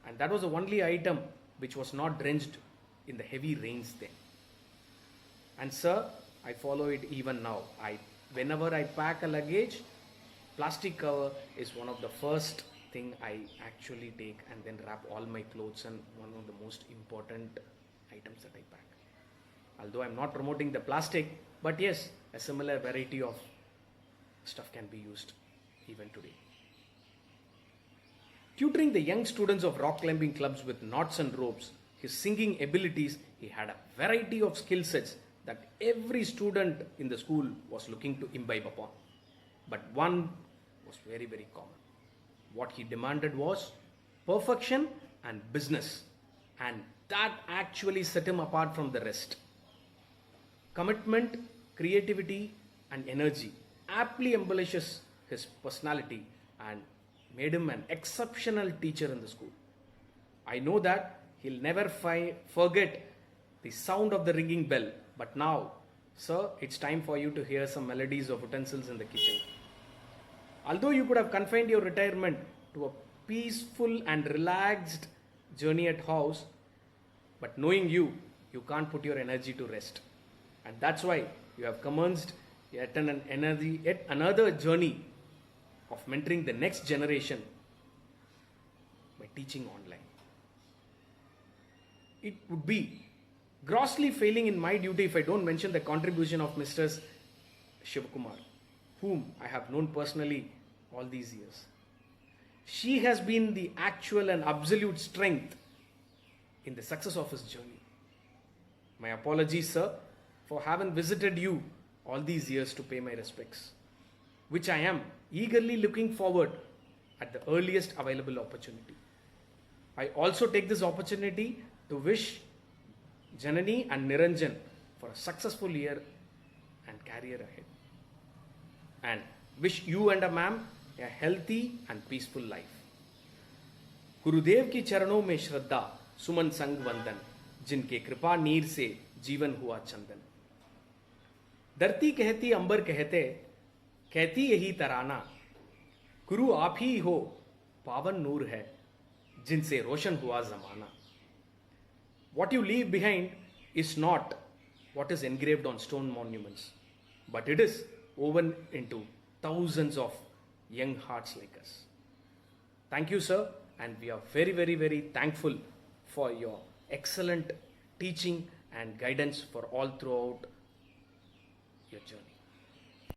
and that was the only item which was not drenched in the heavy rains then. And sir, I follow it even now. Whenever I pack a luggage, plastic cover is one of the first thing I actually take, and then wrap all my clothes, and one of the most important items that I pack. Although I'm not promoting the plastic, but yes, a similar variety of stuff can be used even today. Tutoring the young students of rock climbing clubs with knots and ropes, his singing abilities, he had a variety of skill sets that every student in the school was looking to imbibe upon. But one was very, very common. What he demanded was perfection and business, and that actually set him apart from the rest. Commitment, creativity, and energy aptly embellishes his personality and made him an exceptional teacher in the school. I know that he'll never forget the sound of the ringing bell, but now, sir, it's time for you to hear some melodies of utensils in the kitchen. Although you could have confined your retirement to a peaceful and relaxed journey at house, but knowing you, you can't put your energy to rest. And that's why you have commenced yet another journey of mentoring the next generation by teaching online. It would be grossly failing in my duty if I don't mention the contribution of Mr. Shivakumar, whom I have known personally all these years. She has been the actual and absolute strength in the success of his journey. My apologies, sir, for having visited you all these years to pay my respects, which I am eagerly looking forward at the earliest available opportunity. I also take this opportunity to wish Janani and Niranjan for a successful year and career ahead, and wish you and a ma'am a healthy and peaceful life. गुरुदेव की चरणों में श्रद्धा सुमन संग वंदन, जिनके कृपा नीर से जीवन हुआ चंदन। धरती कहती अंबर कहते, कहती यही तराना, गुरु आप ही हो पावन नूर है, जिनसे रोशन हुआ जमाना। What you leave behind is not what is engraved on stone monuments, but it is woven into thousands of young hearts like us. Thank you, sir, and we are very, very, very thankful for your excellent teaching and guidance for all throughout your journey.